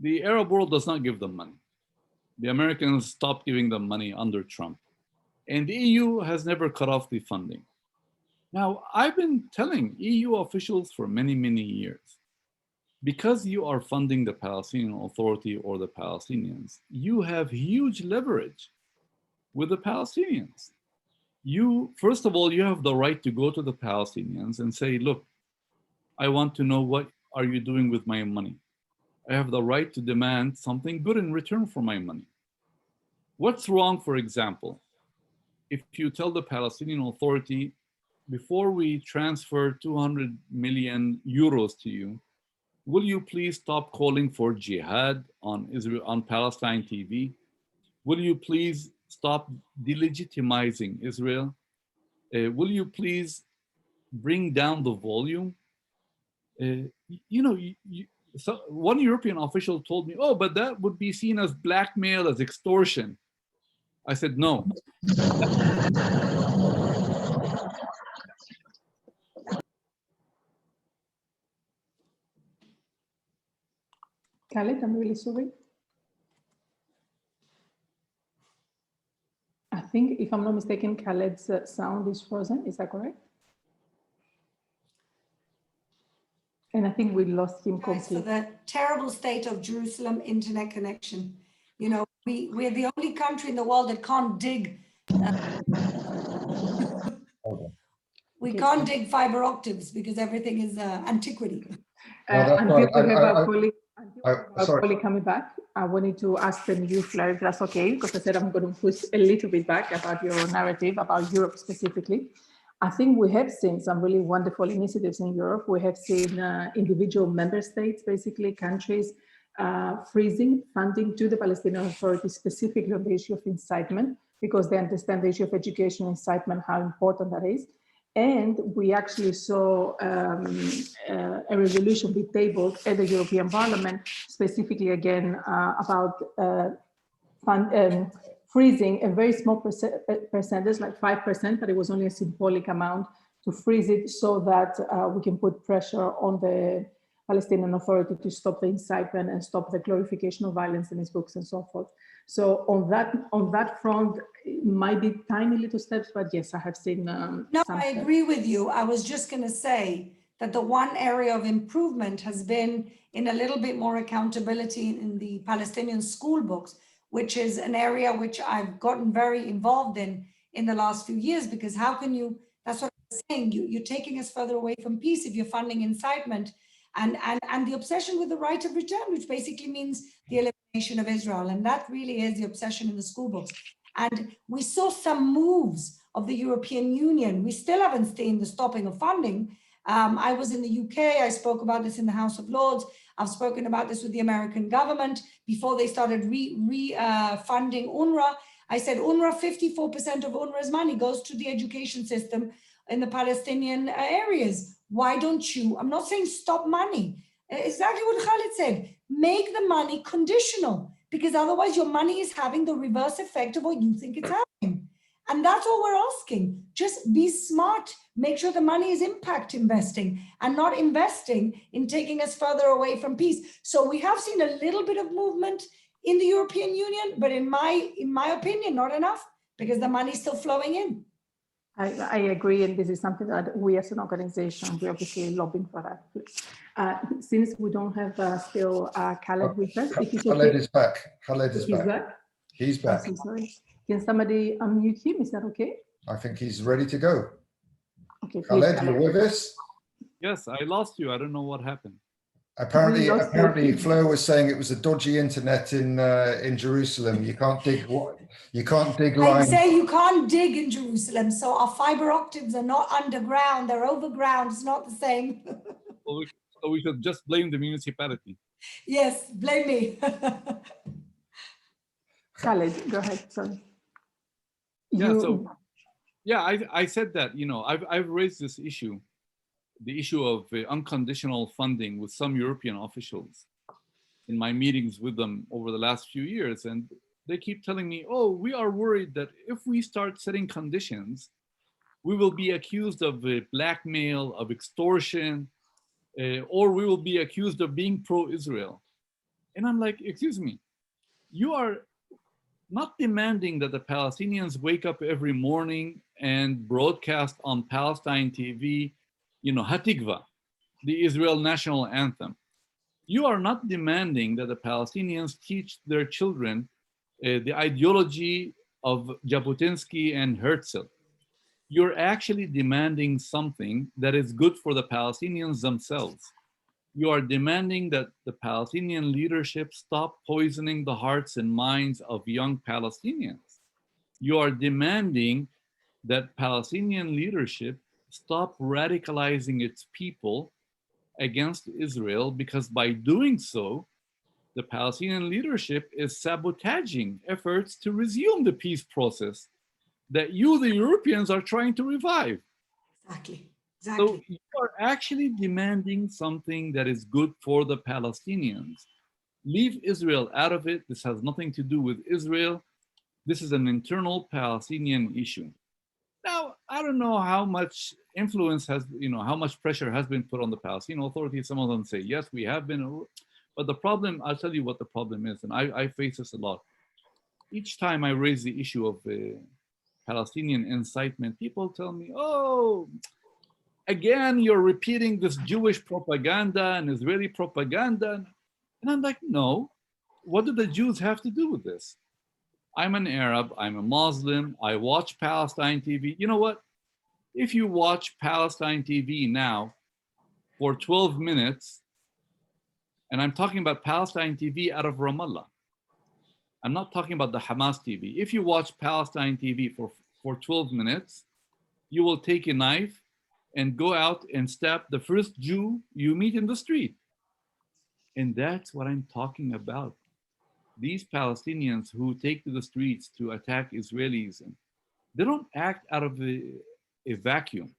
The Arab world does not give them money. The Americans stopped giving them money under Trump. And the EU has never cut off the funding. Now, I've been telling EU officials for many, many years, because you are funding the Palestinian Authority or the Palestinians, you have huge leverage with the Palestinians. First of all, you have the right to go to the Palestinians and say, look, I want to know what are you doing with my money. I have the right to demand something good in return for my money. What's wrong, for example, if you tell the Palestinian Authority, before we transfer 200 million euros to you, will you please stop calling for jihad on Palestine TV? Will you please stop delegitimizing Israel? Will you please bring down the volume. So one European official told me, oh, but that would be seen as blackmail, as extortion. I said, no. Khaled, I'm really sorry. I think, if I'm not mistaken, Khaled's sound is frozen. Is that correct? And I think we lost him completely. For the terrible state of Jerusalem internet connection. You know, we're the only country in the world that can't dig. We can't dig fiber optics because everything is antiquity. Until we have our colleague coming back, I wanted to ask them you, Fleur, if that's okay, because I said I'm going to push a little bit back about your narrative about Europe specifically. I think we have seen some really wonderful initiatives in Europe. We have seen individual member states, basically countries, freezing funding to the Palestinian Authority specifically on the issue of incitement, because they understand the issue of education incitement, how important that is. And we actually saw a resolution be tabled at the European Parliament, specifically again about freezing a very small percentage, like 5%, but it was only a symbolic amount, to freeze it so that we can put pressure on the Palestinian Authority to stop the incitement and stop the glorification of violence in its books and so forth. So on that front, it might be tiny little steps, but yes, I have seen No, I agree with you. I was just going to say that the one area of improvement has been in a little bit more accountability in the Palestinian school books, which is an area which I've gotten very involved in the last few years, because how can you, that's what I'm saying, you're taking us further away from peace if you're funding incitement and the obsession with the right of return, which basically means the elimination of Israel. And that really is the obsession in the school books. And we saw some moves of the European Union. We still haven't seen the stopping of funding. I was in the UK, I spoke about this in the House of Lords. I've spoken about this with the American government before they started funding UNRWA. I said, UNRWA, 54% of UNRWA's money goes to the education system in the Palestinian areas. Why don't you, I'm not saying stop money. Exactly what Khaled said, make the money conditional, because otherwise your money is having the reverse effect of what you think it's having. And that's all we're asking. Just be smart, make sure the money is impact investing and not investing in taking us further away from peace. So we have seen a little bit of movement in the European Union, but in my opinion, not enough, because the money is still flowing in. I agree, and this is something that we as an organization, we're obviously lobbying for that. Since we don't have still Khaled with us. Khaled is back. Khaled is back. He's back. I'm so sorry. Can somebody unmute him? Is that okay? I think he's ready to go. Okay, Khaled, you're with us? Yes, I lost you. I don't know what happened. Apparently, Fleur was saying it was a dodgy internet in Jerusalem. You can't dig lines. I'd say you can't dig in Jerusalem, so our fiber optics are not underground; they're overground. It's not the same. So we should just blame the municipality. Yes, blame me. Khaled, go ahead. Sorry. I said that, I've raised this issue. The issue of unconditional funding with some European officials in my meetings with them over the last few years. And they keep telling me, oh, we are worried that if we start setting conditions, we will be accused of blackmail, of extortion, or we will be accused of being pro-Israel. And I'm like, excuse me, you are not demanding that the Palestinians wake up every morning and broadcast on Palestine TV, Hatikva, the Israel national anthem. You are not demanding that the Palestinians teach their children the ideology of Jabotinsky and Herzl. You're actually demanding something that is good for the Palestinians themselves. You are demanding that the Palestinian leadership stop poisoning the hearts and minds of young Palestinians. You are demanding that Palestinian leadership stop radicalizing its people against Israel, because by doing so, the Palestinian leadership is sabotaging efforts to resume the peace process that you, the Europeans, are trying to revive. Exactly. Exactly. So you are actually demanding something that is good for the Palestinians. Leave Israel out of it. This has nothing to do with Israel. This is an internal Palestinian issue. Now, I don't know how much influence has, how much pressure has been put on the Palestinian Authority. Some of them say, yes, we have been. But the problem, I'll tell you what the problem is, and I face this a lot. Each time I raise the issue of Palestinian incitement, people tell me, oh, again, you're repeating this Jewish propaganda and Israeli propaganda. And I'm like, no, what do the Jews have to do with this? I'm an Arab, I'm a Muslim, I watch Palestine TV. You know what? If you watch Palestine TV now for 12 minutes, and I'm talking about Palestine TV out of Ramallah, I'm not talking about the Hamas TV. If you watch Palestine TV for 12 minutes, you will take a knife and go out and stab the first Jew you meet in the street. And that's what I'm talking about. These Palestinians who take to the streets to attack Israelis, and they don't act out of a vacuum.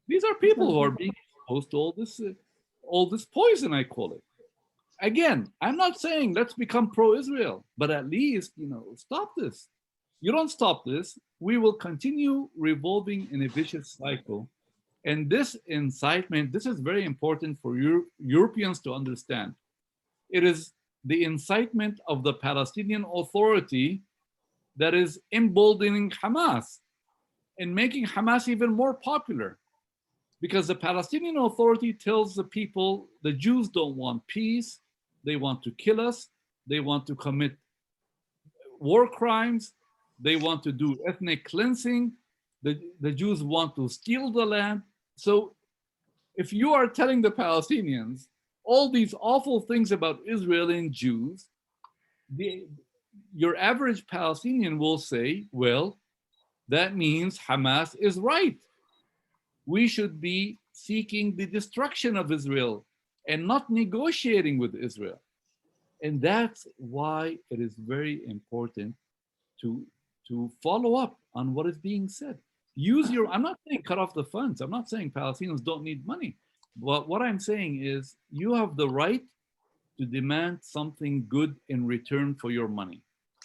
These are people who are being exposed to all this poison, I call it. Again, I'm not saying let's become pro-Israel, but at least, stop this. You don't stop this, we will continue revolving in a vicious cycle. And this incitement, this is very important for Europeans to understand. It is the incitement of the Palestinian Authority that is emboldening Hamas and making Hamas even more popular. Because the Palestinian Authority tells the people, the Jews don't want peace, they want to kill us, they want to commit war crimes, they want to do ethnic cleansing, the Jews want to steal the land. So if you are telling the Palestinians all these awful things about Israel and Jews, your average Palestinian will say, well, that means Hamas is right. We should be seeking the destruction of Israel and not negotiating with Israel. And that's why it is very important to follow up on what is being said. I'm not saying cut off the funds. I'm not saying Palestinians don't need money. But what I'm saying is you have the right to demand something good in return for your money.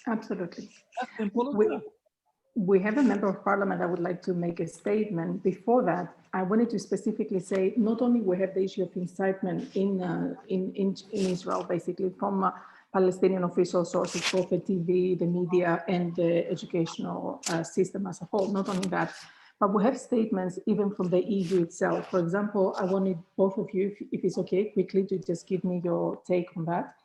Absolutely. That's simple as that. We have a member of parliament that would like to make a statement. Before that, I wanted to specifically say, not only we have the issue of incitement in Israel, basically from Palestinian official sources, Corp TV, the media, and the educational system as a whole. Not only that, but we have statements even from the EU itself. For example, I wanted both of you, if it's okay, quickly to just give me your take on that.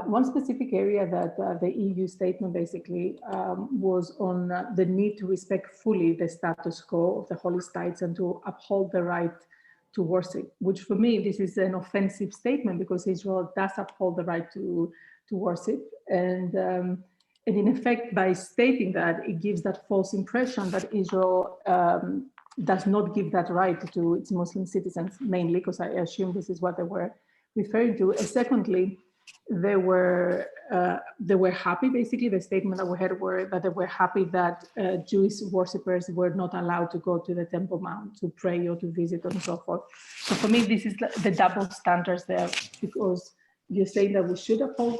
One specific area that the EU statement basically was on the need to respect fully the status quo of the holy sites and to uphold the right to worship, which for me, this is an offensive statement because Israel does uphold the right to worship. And in effect, by stating that, it gives that false impression that Israel does not give that right to its Muslim citizens, mainly, because I assume this is what they were referring to. And secondly, they were happy, basically, the statement that we had were that they were happy that Jewish worshippers were not allowed to go to the Temple Mount to pray or to visit and so forth. So for me, this is the double standards there, because you're saying that we should uphold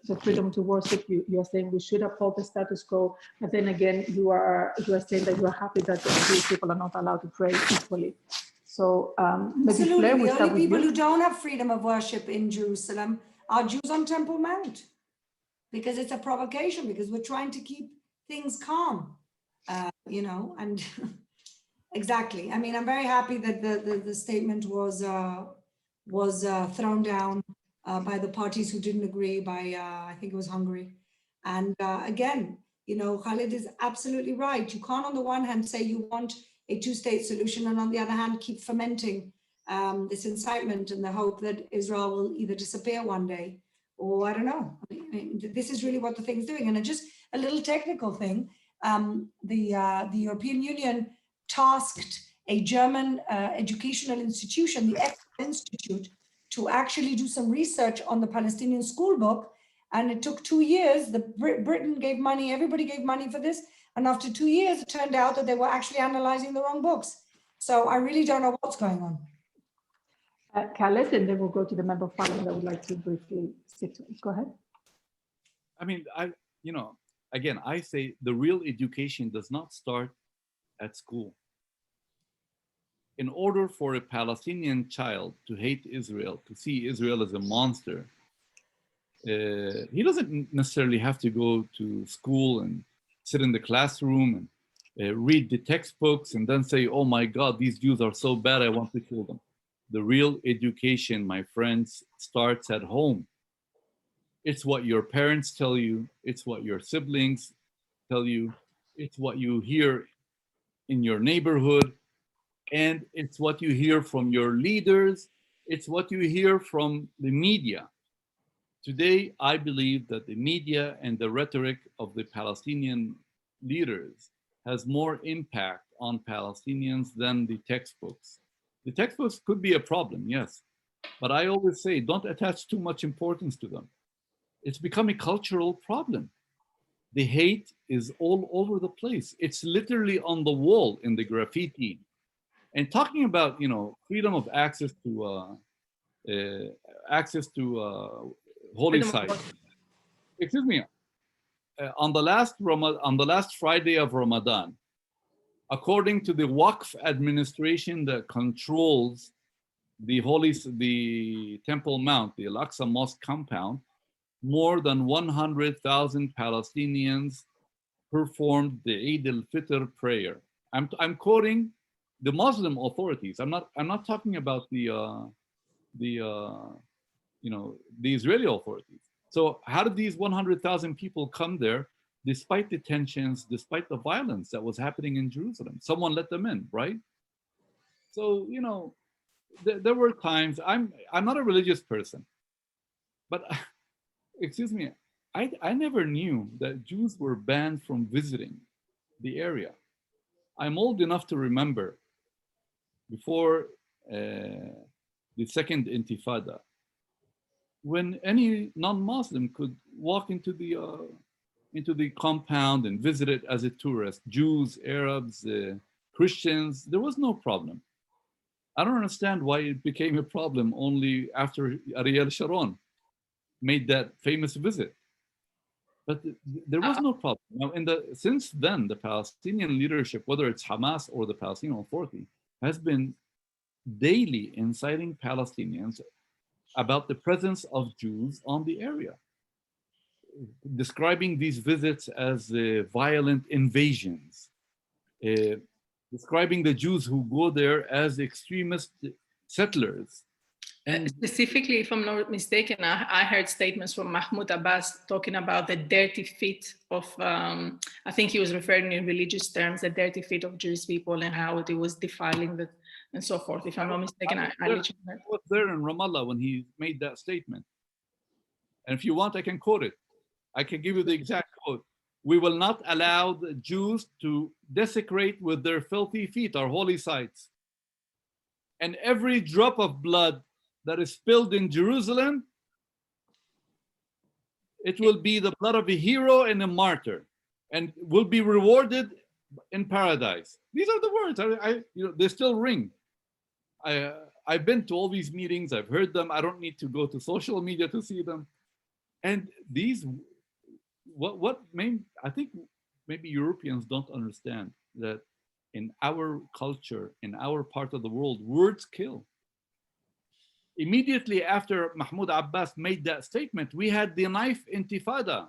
the freedom to worship, you're saying we should uphold the status quo, but then again, you are saying that you are happy that the Jewish people are not allowed to pray equally. So maybe absolutely, Fleur, the only people who don't have freedom of worship in Jerusalem are Jews on Temple Mount, because it's a provocation, because we're trying to keep things calm, and exactly. I mean, I'm very happy that the statement was thrown down by the parties who didn't agree, by I think it was Hungary. And again, Khaled is absolutely right. You can't on the one hand say you want a two-state solution and on the other hand keep fomenting this incitement in the hope that Israel will either disappear one day, or I don't know. I mean, this is really what the thing's doing. And just a little technical thing, the European Union tasked a German educational institution, the Institute, to actually do some research on the Palestinian school book. And it took 2 years. Britain gave money, everybody gave money for this. And after 2 years, it turned out that they were actually analyzing the wrong books. So I really don't know what's going on. Khaled, and then we'll go to the member of parliament that would like to briefly speak to it. Go ahead. I mean, again, I say the real education does not start at school. In order for a Palestinian child to hate Israel, to see Israel as a monster, he doesn't necessarily have to go to school and sit in the classroom and read the textbooks and then say, oh my God, these Jews are so bad, I want to kill them. The real education, my friends, starts at home. It's what your parents tell you. It's what your siblings tell you. It's what you hear in your neighborhood. And it's what you hear from your leaders. It's what you hear from the media. Today, I believe that the media and the rhetoric of the Palestinian leaders has more impact on Palestinians than the textbooks. The textbooks could be a problem, yes. But I always say, don't attach too much importance to them. It's become a cultural problem. The hate is all over the place. It's literally on the wall in the graffiti. And talking about, freedom of access to holy sites. Excuse me. On the last Friday of Ramadan, according to the Waqf administration that controls the Temple Mount, the Al-Aqsa Mosque compound, more than 100,000 Palestinians performed the Eid al-Fitr prayer. I'm quoting the Muslim authorities. I'm not talking about the Israeli authorities. So how did these 100,000 people come there despite the tensions, despite the violence that was happening in Jerusalem? Someone let them in, right? So, there were times, I'm not a religious person, but excuse me, I never knew that Jews were banned from visiting the area. I'm old enough to remember before the second Intifada, when any non-Muslim could walk into the compound and visit it as a tourist, Jews, Arabs, Christians, there was no problem. I don't understand why it became a problem only after Ariel Sharon made that famous visit. But there was no problem. Now, since then, the Palestinian leadership, whether it's Hamas or the Palestinian Authority, has been daily inciting Palestinians about the presence of Jews on the area, describing these visits as violent invasions, describing the Jews who go there as extremist settlers. And specifically, if I'm not mistaken, I heard statements from Mahmoud Abbas talking about the dirty feet of, I think he was referring in religious terms, the dirty feet of Jewish people and how it was defiling them and so forth. If I'm not mistaken, I was there in Ramallah when he made that statement. And if you want, I can quote it. I can give you the exact quote. We will not allow the Jews to desecrate with their filthy feet our holy sites. And every drop of blood that is spilled in Jerusalem, it will be the blood of a hero and a martyr, and will be rewarded in paradise. These are the words. They still ring. I've been to all these meetings. I've heard them. I don't need to go to social media to see them. And these, I think maybe Europeans don't understand that in our culture, in our part of the world, words kill. Immediately after Mahmoud Abbas made that statement, we had the knife intifada.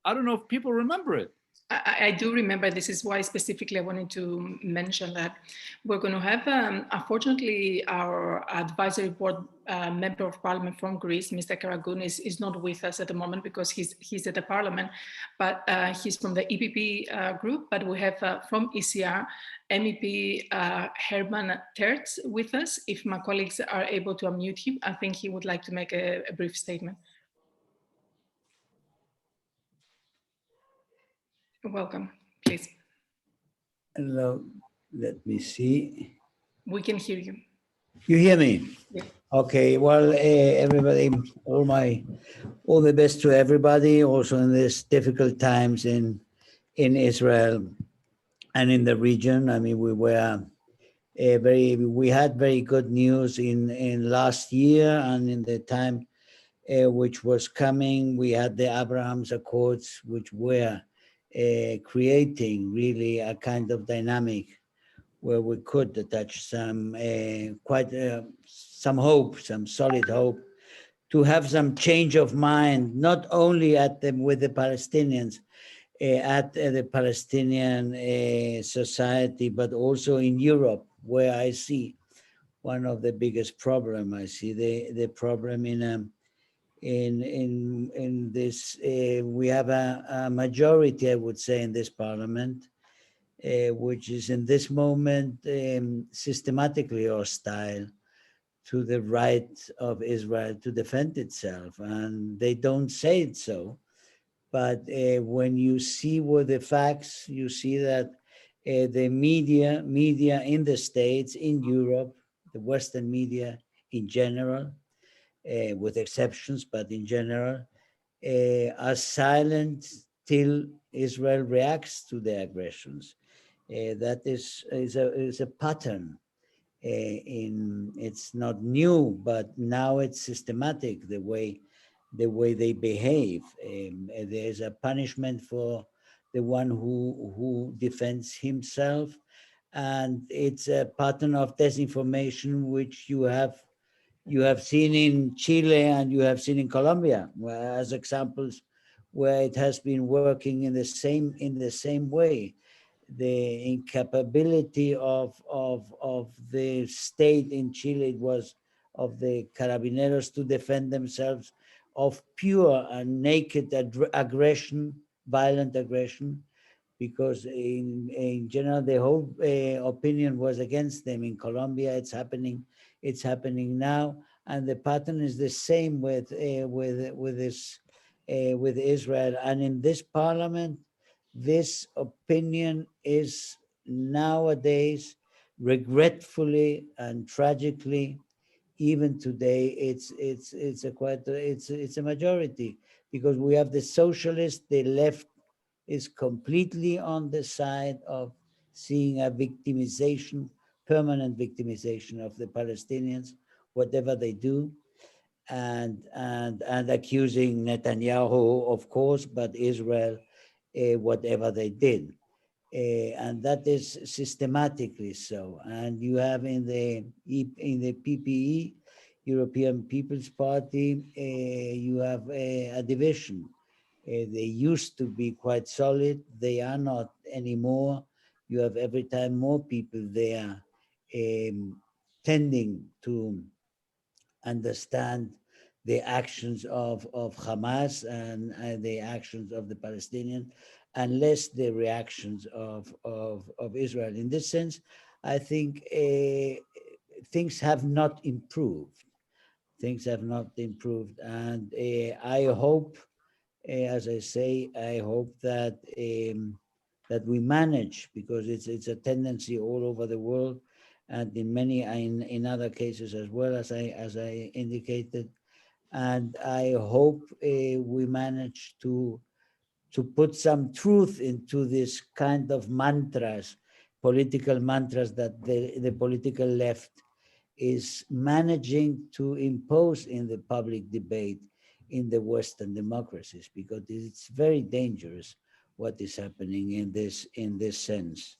I don't know if people remember it. I do remember. This is why specifically I wanted to mention that we're going to have, unfortunately, our advisory board member of parliament from Greece, Mr. Karagoun, is not with us at the moment because he's at the parliament, but he's from the EPP group. But we have from ECR, MEP Herman Tertz with us. If my colleagues are able to unmute him, I think he would like to make a brief statement. Welcome, please. Hello, let me see. We can hear you. You hear me? Yeah. Okay, well, everybody, all the best to everybody, also in these difficult times in Israel. and in the region. I mean, we were we had very good news in last year, and in the time which was coming, we had the Abraham's Accords, which were creating really a kind of dynamic where we could attach some some hope, some solid hope, to have some change of mind, not only with the Palestinians, at the Palestinian society, but also in Europe, where I see one of the biggest problem. I see the problem in this. We have a majority, I would say, in this parliament, which is in this moment systematically hostile to the right of Israel to defend itself. And they don't say it so, but when you see what the facts, you see that the media in the States, in Europe, the Western media in general, with exceptions, but in general, are silent till Israel reacts to the aggressions. That is a pattern. It's not new, but now it's systematic, the way they behave. There's a punishment for the one who defends himself, and it's a pattern of disinformation which you have seen in Chile and you have seen in Colombia, as examples where it has been working in the same way. The incapability of the state in Chile was of the carabineros to defend themselves, of pure and naked aggression, violent aggression, because in general the whole opinion was against them. In Colombia, it's happening now, and the pattern is the same with Israel. And in this parliament, this opinion is nowadays, regretfully and tragically, even today, it's a majority, because we have the socialists, the left is completely on the side of seeing a victimization, permanent victimization of the Palestinians, whatever they do, and accusing Netanyahu, of course, but Israel, whatever they did. And that is systematically so. And you have in the PPE, European People's Party, you have a division. They used to be quite solid. They are not anymore. You have every time more people there tending to understand the actions of Hamas and the actions of the Palestinians, and less the reactions of Israel. In this sense, I think things have not improved. Things have not improved. And I hope, as I say, I hope that that we manage, because it's a tendency all over the world, and in other cases as well, as I indicated. And I hope we manage to put some truth into this kind of mantras, political mantras, that the political left is managing to impose in the public debate in the Western democracies, because it's very dangerous what is happening in this sense.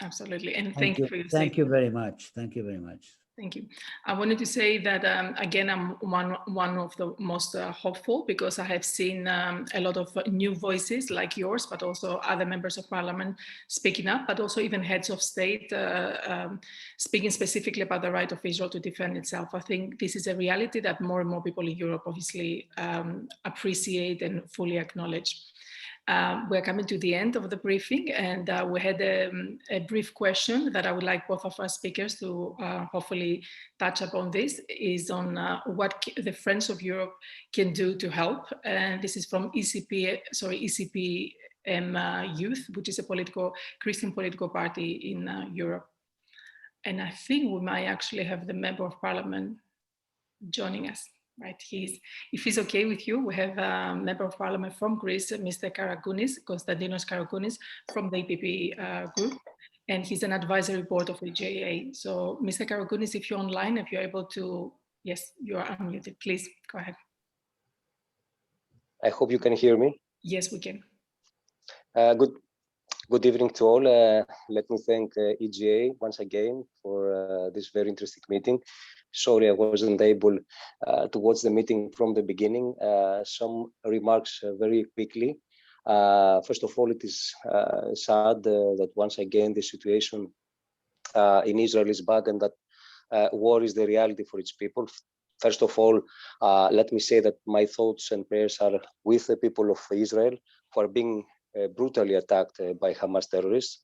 Absolutely. And thank you for your Thank you very much. Thank you very much. Thank you. I wanted to say that, again, I'm one of the most hopeful, because I have seen a lot of new voices like yours, but also other members of parliament speaking up, but also even heads of state speaking specifically about the right of Israel to defend itself. I think this is a reality that more and more people in Europe obviously appreciate and fully acknowledge. We're coming to the end of the briefing, and we had a brief question that I would like both of our speakers to hopefully touch upon. This is on what the Friends of Europe can do to help. And this is from ECPM Youth, which is a Christian political party in Europe. And I think we might actually have the Member of Parliament joining us. Right, if he's okay with you, we have a member of parliament from Greece, Mr. Konstantinos Karagounis from the EPP group, and he's an advisory board of the JA. So Mr. Karagounis, if you're online, if you're able to, yes, you are unmuted, please go ahead. I hope you can hear me. Yes, we can. Good evening to all. Let me thank EGA once again for this very interesting meeting. Sorry, I wasn't able to watch the meeting from the beginning. Some remarks very quickly. First of all, it is sad that once again the situation in Israel is bad and that war is the reality for its people. First of all, let me say that my thoughts and prayers are with the people of Israel who are being brutally attacked by Hamas terrorists.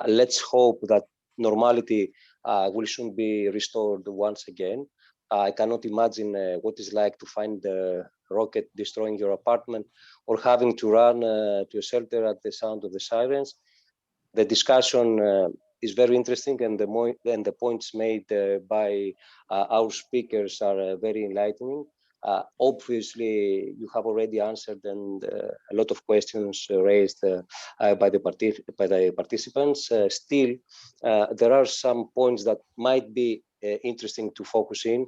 Let's hope that normality will soon be restored once again. I cannot imagine what it's like to find a rocket destroying your apartment or having to run to a shelter at the sound of the sirens. The discussion is very interesting, and the points made by our speakers are very enlightening. Obviously, you have already answered and a lot of questions raised by the participants. Still, there are some points that might be interesting to focus in.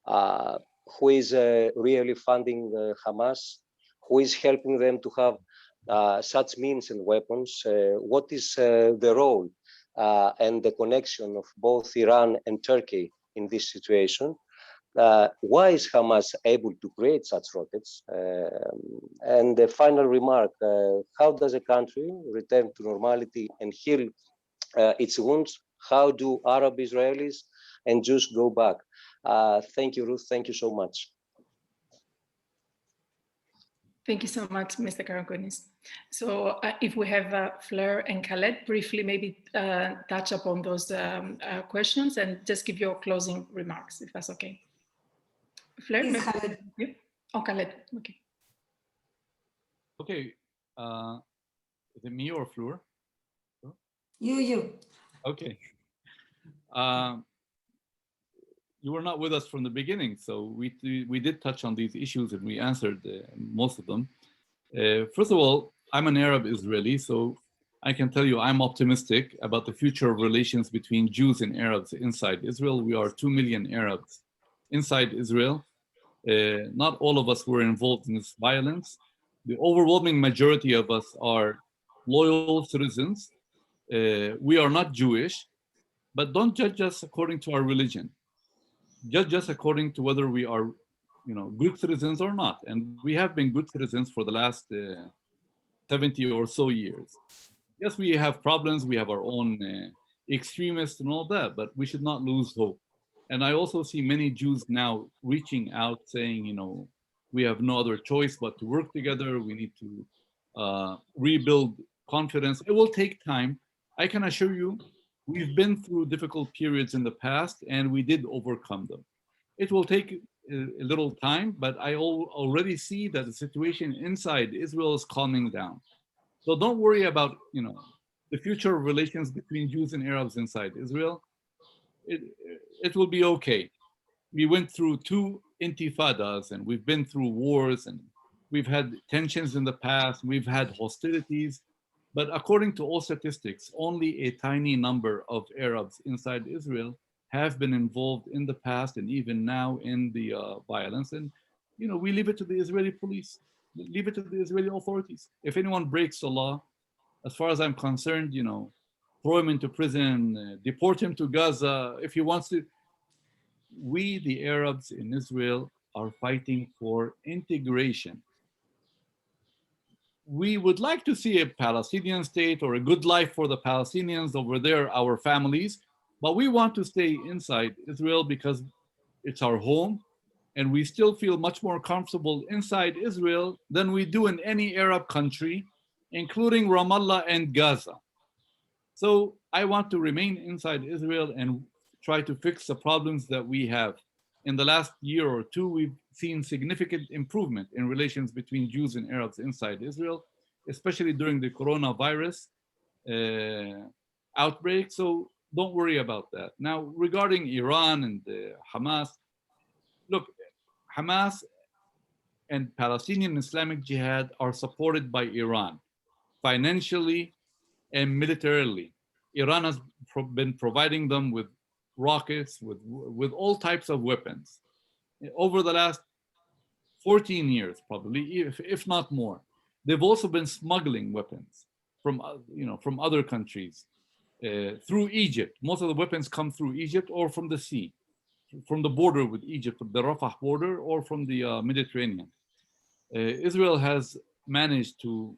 Who is really funding Hamas? Who is helping them to have such means and weapons? What is the role and the connection of both Iran and Turkey in this situation? Why is Hamas able to create such rockets? And the final remark, how does a country return to normality and heal its wounds? How do Arab Israelis and Jews go back? Thank you, Ruth. Thank you so much. Thank you so much, Mr. Karagounis. So if we have Fleur and Khaled, briefly maybe touch upon those questions and just give your closing remarks, if that's okay. Fleur? Please, Khaled. Yeah. Oh, Khaled, okay. Okay, is it me or Fleur? You. Okay. You were not with us from the beginning, so we did touch on these issues and we answered most of them. First of all, I'm an Arab Israeli, so I can tell you I'm optimistic about the future of relations between Jews and Arabs inside Israel. We are 2 million Arabs inside Israel. Not all of us were involved in this violence. The overwhelming majority of us are loyal citizens. We are not Jewish, but don't judge us according to our religion. Judge us according to whether we are, good citizens or not. And we have been good citizens for the last 70 or so years. Yes, we have problems. We have our own extremists and all that, but we should not lose hope. And I also see many Jews now reaching out saying, we have no other choice but to work together. We need to rebuild confidence. It will take time. I can assure you, we've been through difficult periods in the past and we did overcome them. It will take a little time, but I already see that the situation inside Israel is calming down. So don't worry about, the future relations between Jews and Arabs inside Israel. It will be okay. We went through 2 intifadas and we've been through wars and we've had tensions in the past. We've had hostilities. But according to all statistics, only a tiny number of Arabs inside Israel have been involved in the past and even now in the violence. And, we leave it to the Israeli police, leave it to the Israeli authorities. If anyone breaks the law, as far as I'm concerned, throw him into prison, deport him to Gaza if he wants to. We, the Arabs in Israel, are fighting for integration. We would like to see a Palestinian state or a good life for the Palestinians over there, our families, but we want to stay inside Israel because it's our home and we still feel much more comfortable inside Israel than we do in any Arab country, including Ramallah and Gaza. So I want to remain inside Israel and try to fix the problems that we have. In the last year or two, we've seen significant improvement in relations between Jews and Arabs inside Israel, especially during the coronavirus outbreak. So don't worry about that. Now, regarding Iran and Hamas, look, Hamas and Palestinian Islamic Jihad are supported by Iran, financially and militarily. Iran has been providing them with rockets, with all types of weapons over the last 14 years, probably, if not more. They've also been smuggling weapons from, from other countries through Egypt. Most of the weapons come through Egypt or from the sea, from the border with Egypt, the Rafah border, or from the Mediterranean. Israel has managed to,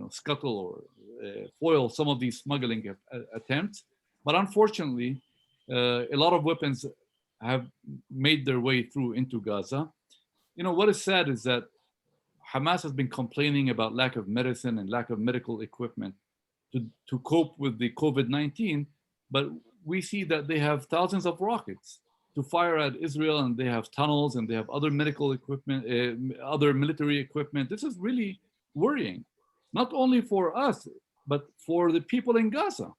scuttle or foil some of these smuggling attempts, but unfortunately, a lot of weapons have made their way through into Gaza. What is sad is that Hamas has been complaining about lack of medicine and lack of medical equipment to cope with the COVID-19, but we see that they have thousands of rockets to fire at Israel, and they have tunnels, and they have other medical equipment, other military equipment. This is really worrying, not only for us, but for the people in Gaza.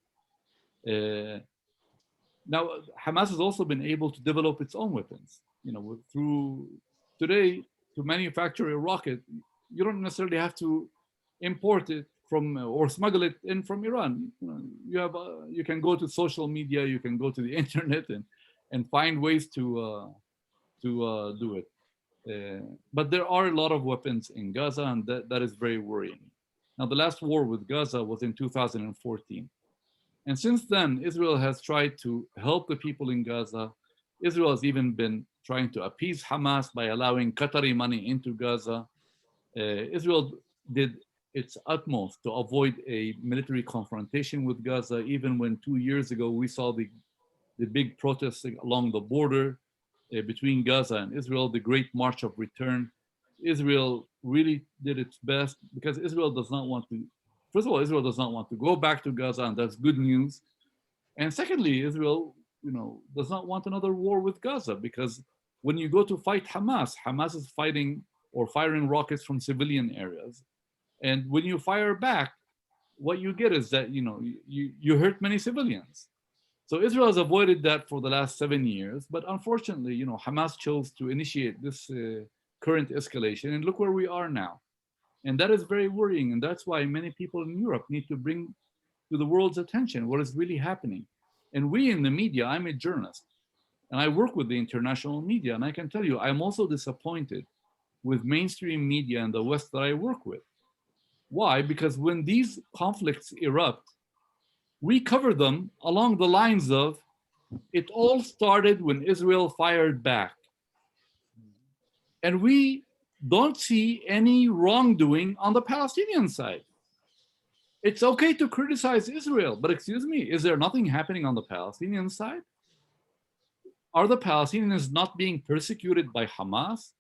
Now, Hamas has also been able to develop its own weapons. Through today, to manufacture a rocket, you don't necessarily have to import it from or smuggle it in from Iran. You can go to social media, you can go to the internet and find ways to do it. But there are a lot of weapons in Gaza, and that is very worrying. Now, the last war with Gaza was in 2014. And since then, Israel has tried to help the people in Gaza. Israel has even been trying to appease Hamas by allowing Qatari money into Gaza. Israel did its utmost to avoid a military confrontation with Gaza, even when 2 years ago we saw the big protests along the border between Gaza and Israel, the Great March of Return. Israel really did its best because Israel does not want to, first of all, Israel does not want to go back to Gaza, and that's good news. And secondly, Israel, does not want another war with Gaza, because when you go to fight Hamas, Hamas is fighting or firing rockets from civilian areas. And when you fire back, what you get is that, you hurt many civilians. So Israel has avoided that for the last 7 years, but unfortunately, Hamas chose to initiate this current escalation, and look where we are now. And that is very worrying, and that's why many people in Europe need to bring to the world's attention what is really happening. And we in the media, I'm a journalist, and I work with the international media, and I can tell you, I'm also disappointed with mainstream media in the West that I work with. Why? Because when these conflicts erupt, we cover them along the lines of, it all started when Israel fired back. And we don't see any wrongdoing on the Palestinian side. It's okay to criticize Israel, but excuse me, is there nothing happening on the Palestinian side? Are the Palestinians not being persecuted by Hamas?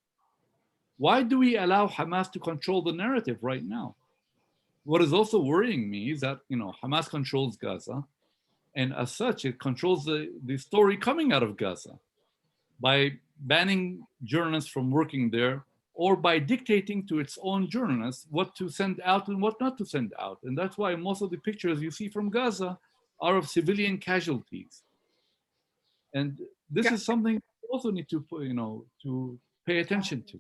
Why do we allow Hamas to control the narrative right now? What is also worrying me is that, Hamas controls Gaza, and as such, it controls the story coming out of Gaza by banning journalists from working there, or by dictating to its own journalists what to send out and what not to send out. And that's why most of the pictures you see from Gaza are of civilian casualties. And this is something we also need to, to pay attention to.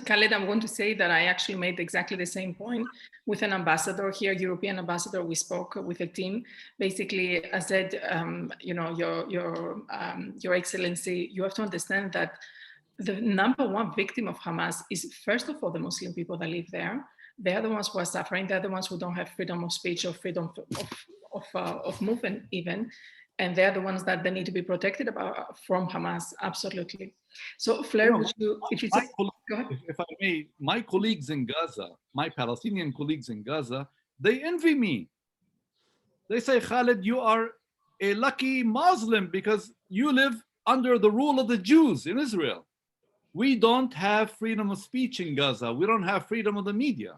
Khaled, I'm going to say that I actually made exactly the same point with an ambassador here, European ambassador. We spoke with a team. Basically, I said, Your Excellency, you have to understand that the number one victim of Hamas is, first of all, the Muslim people that live there. They are the ones who are suffering. They're the ones who don't have freedom of speech or freedom of movement even. And they're the ones that they need to be protected from Hamas, absolutely. So Fleur, if I may, my colleagues in Gaza, my Palestinian colleagues in Gaza, they envy me. They say, Khaled, you are a lucky Muslim because you live under the rule of the Jews in Israel. We don't have freedom of speech in Gaza. We don't have freedom of the media.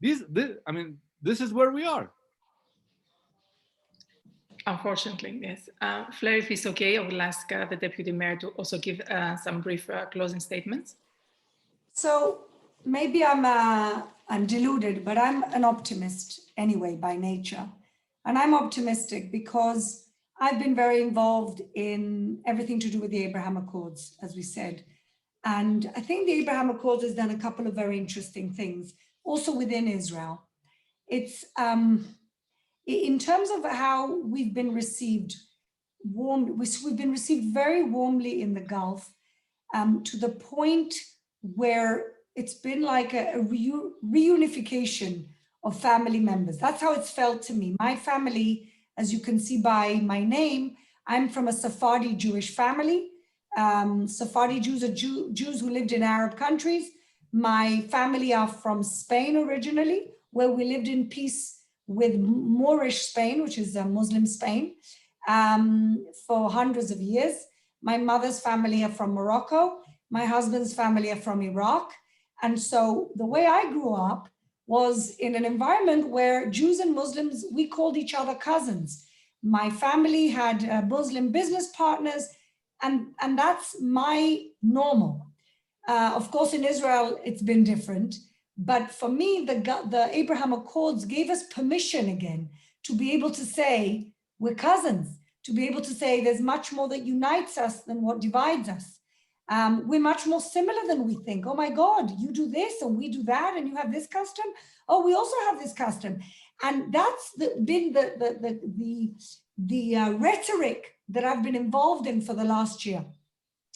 This is where we are. Unfortunately, yes. Fleur, if it's okay, I will ask the Deputy Mayor to also give some brief closing statements. So maybe I'm deluded, but I'm an optimist anyway by nature. And I'm optimistic because I've been very involved in everything to do with the Abraham Accords, as we said. And I think the Abraham Accords has done a couple of very interesting things, also within Israel. It's in terms of how we've been received, we've been received very warmly in the Gulf, to the point where it's been like a reunification of family members. That's how it's felt to me. My family, as you can see by my name, I'm from a Sephardi Jewish family. Sephardi Jews are Jews who lived in Arab countries. My family are from Spain originally, where we lived in peace with Moorish Spain, which is a Muslim Spain, for hundreds of years. My mother's family are from Morocco. My husband's family are from Iraq. And so the way I grew up was in an environment where Jews and Muslims, we called each other cousins. My family had Muslim business partners, and that's my normal. Of course, in Israel, it's been different. But for me, the Abraham Accords gave us permission again to be able to say we're cousins, to be able to say there's much more that unites us than what divides us. We're much more similar than we think. Oh my God, you do this and we do that, and you have this custom. Oh, we also have this custom, and that's been the rhetoric that I've been involved in for the last year.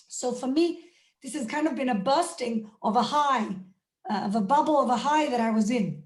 So for me, this has kind of been a bursting of a high, of a bubble of a high that I was in.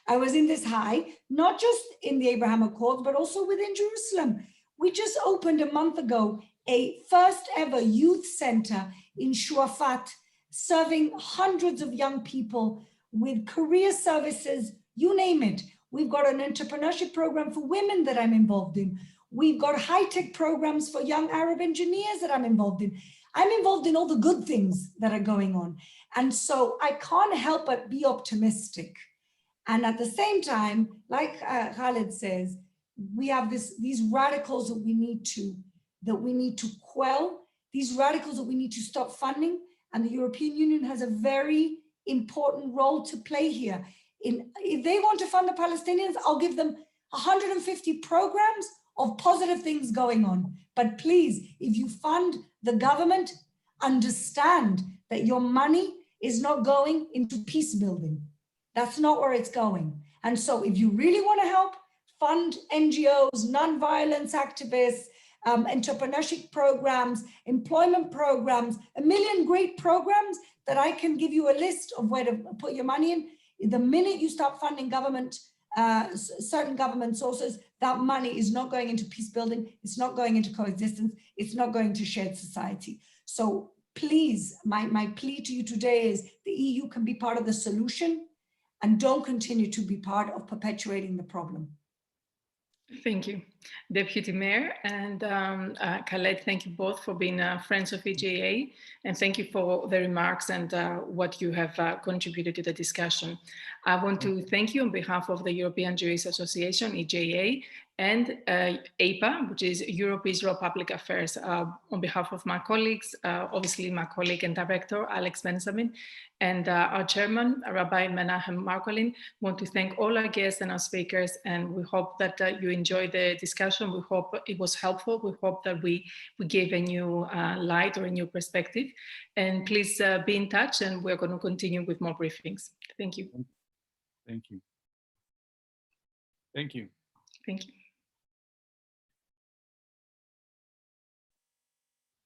I was in this high, not just in the Abraham Accords, but also within Jerusalem. We just opened a month ago a first ever youth center in Shuafat, serving hundreds of young people with career services, you name it. We've got an entrepreneurship program for women that I'm involved in. We've got high-tech programs for young Arab engineers that I'm involved in. I'm involved in all the good things that are going on. And so I can't help but be optimistic. And at the same time, like Khaled says, we have these radicals that we need to quell, these radicals that we need to stop funding. And the European Union has a very important role to play here. If they want to fund the Palestinians, I'll give them 150 programs of positive things going on. But please, if you fund the government, understand that your money is not going into peace building. That's not where it's going. And so if you really want to help, fund NGOs, non-violence activists, entrepreneurship programs, employment programs, a million great programs that I can give you a list of where to put your money in. The minute you start funding government, certain government sources, that money is not going into peace building, it's not going into coexistence, it's not going to shared society. So please, my plea to you today is the EU can be part of the solution and don't continue to be part of perpetuating the problem. Thank you, Deputy Mayor and Khaled. Thank you both for being friends of EJA, and thank you for the remarks and what you have contributed to the discussion. I want to thank you on behalf of the European Jewish Association, EJA, and APA, which is Europe-Israel Public Affairs. On behalf of my colleagues, obviously my colleague and director, Alex Benjamin, and our chairman, Rabbi Menahem Margolin, want to thank all our guests and our speakers, and we hope that you enjoyed the discussion. We hope it was helpful. We hope that we gave a new light or a new perspective. And please be in touch, and we're going to continue with more briefings. Thank you. Thank you. Thank you. Thank you.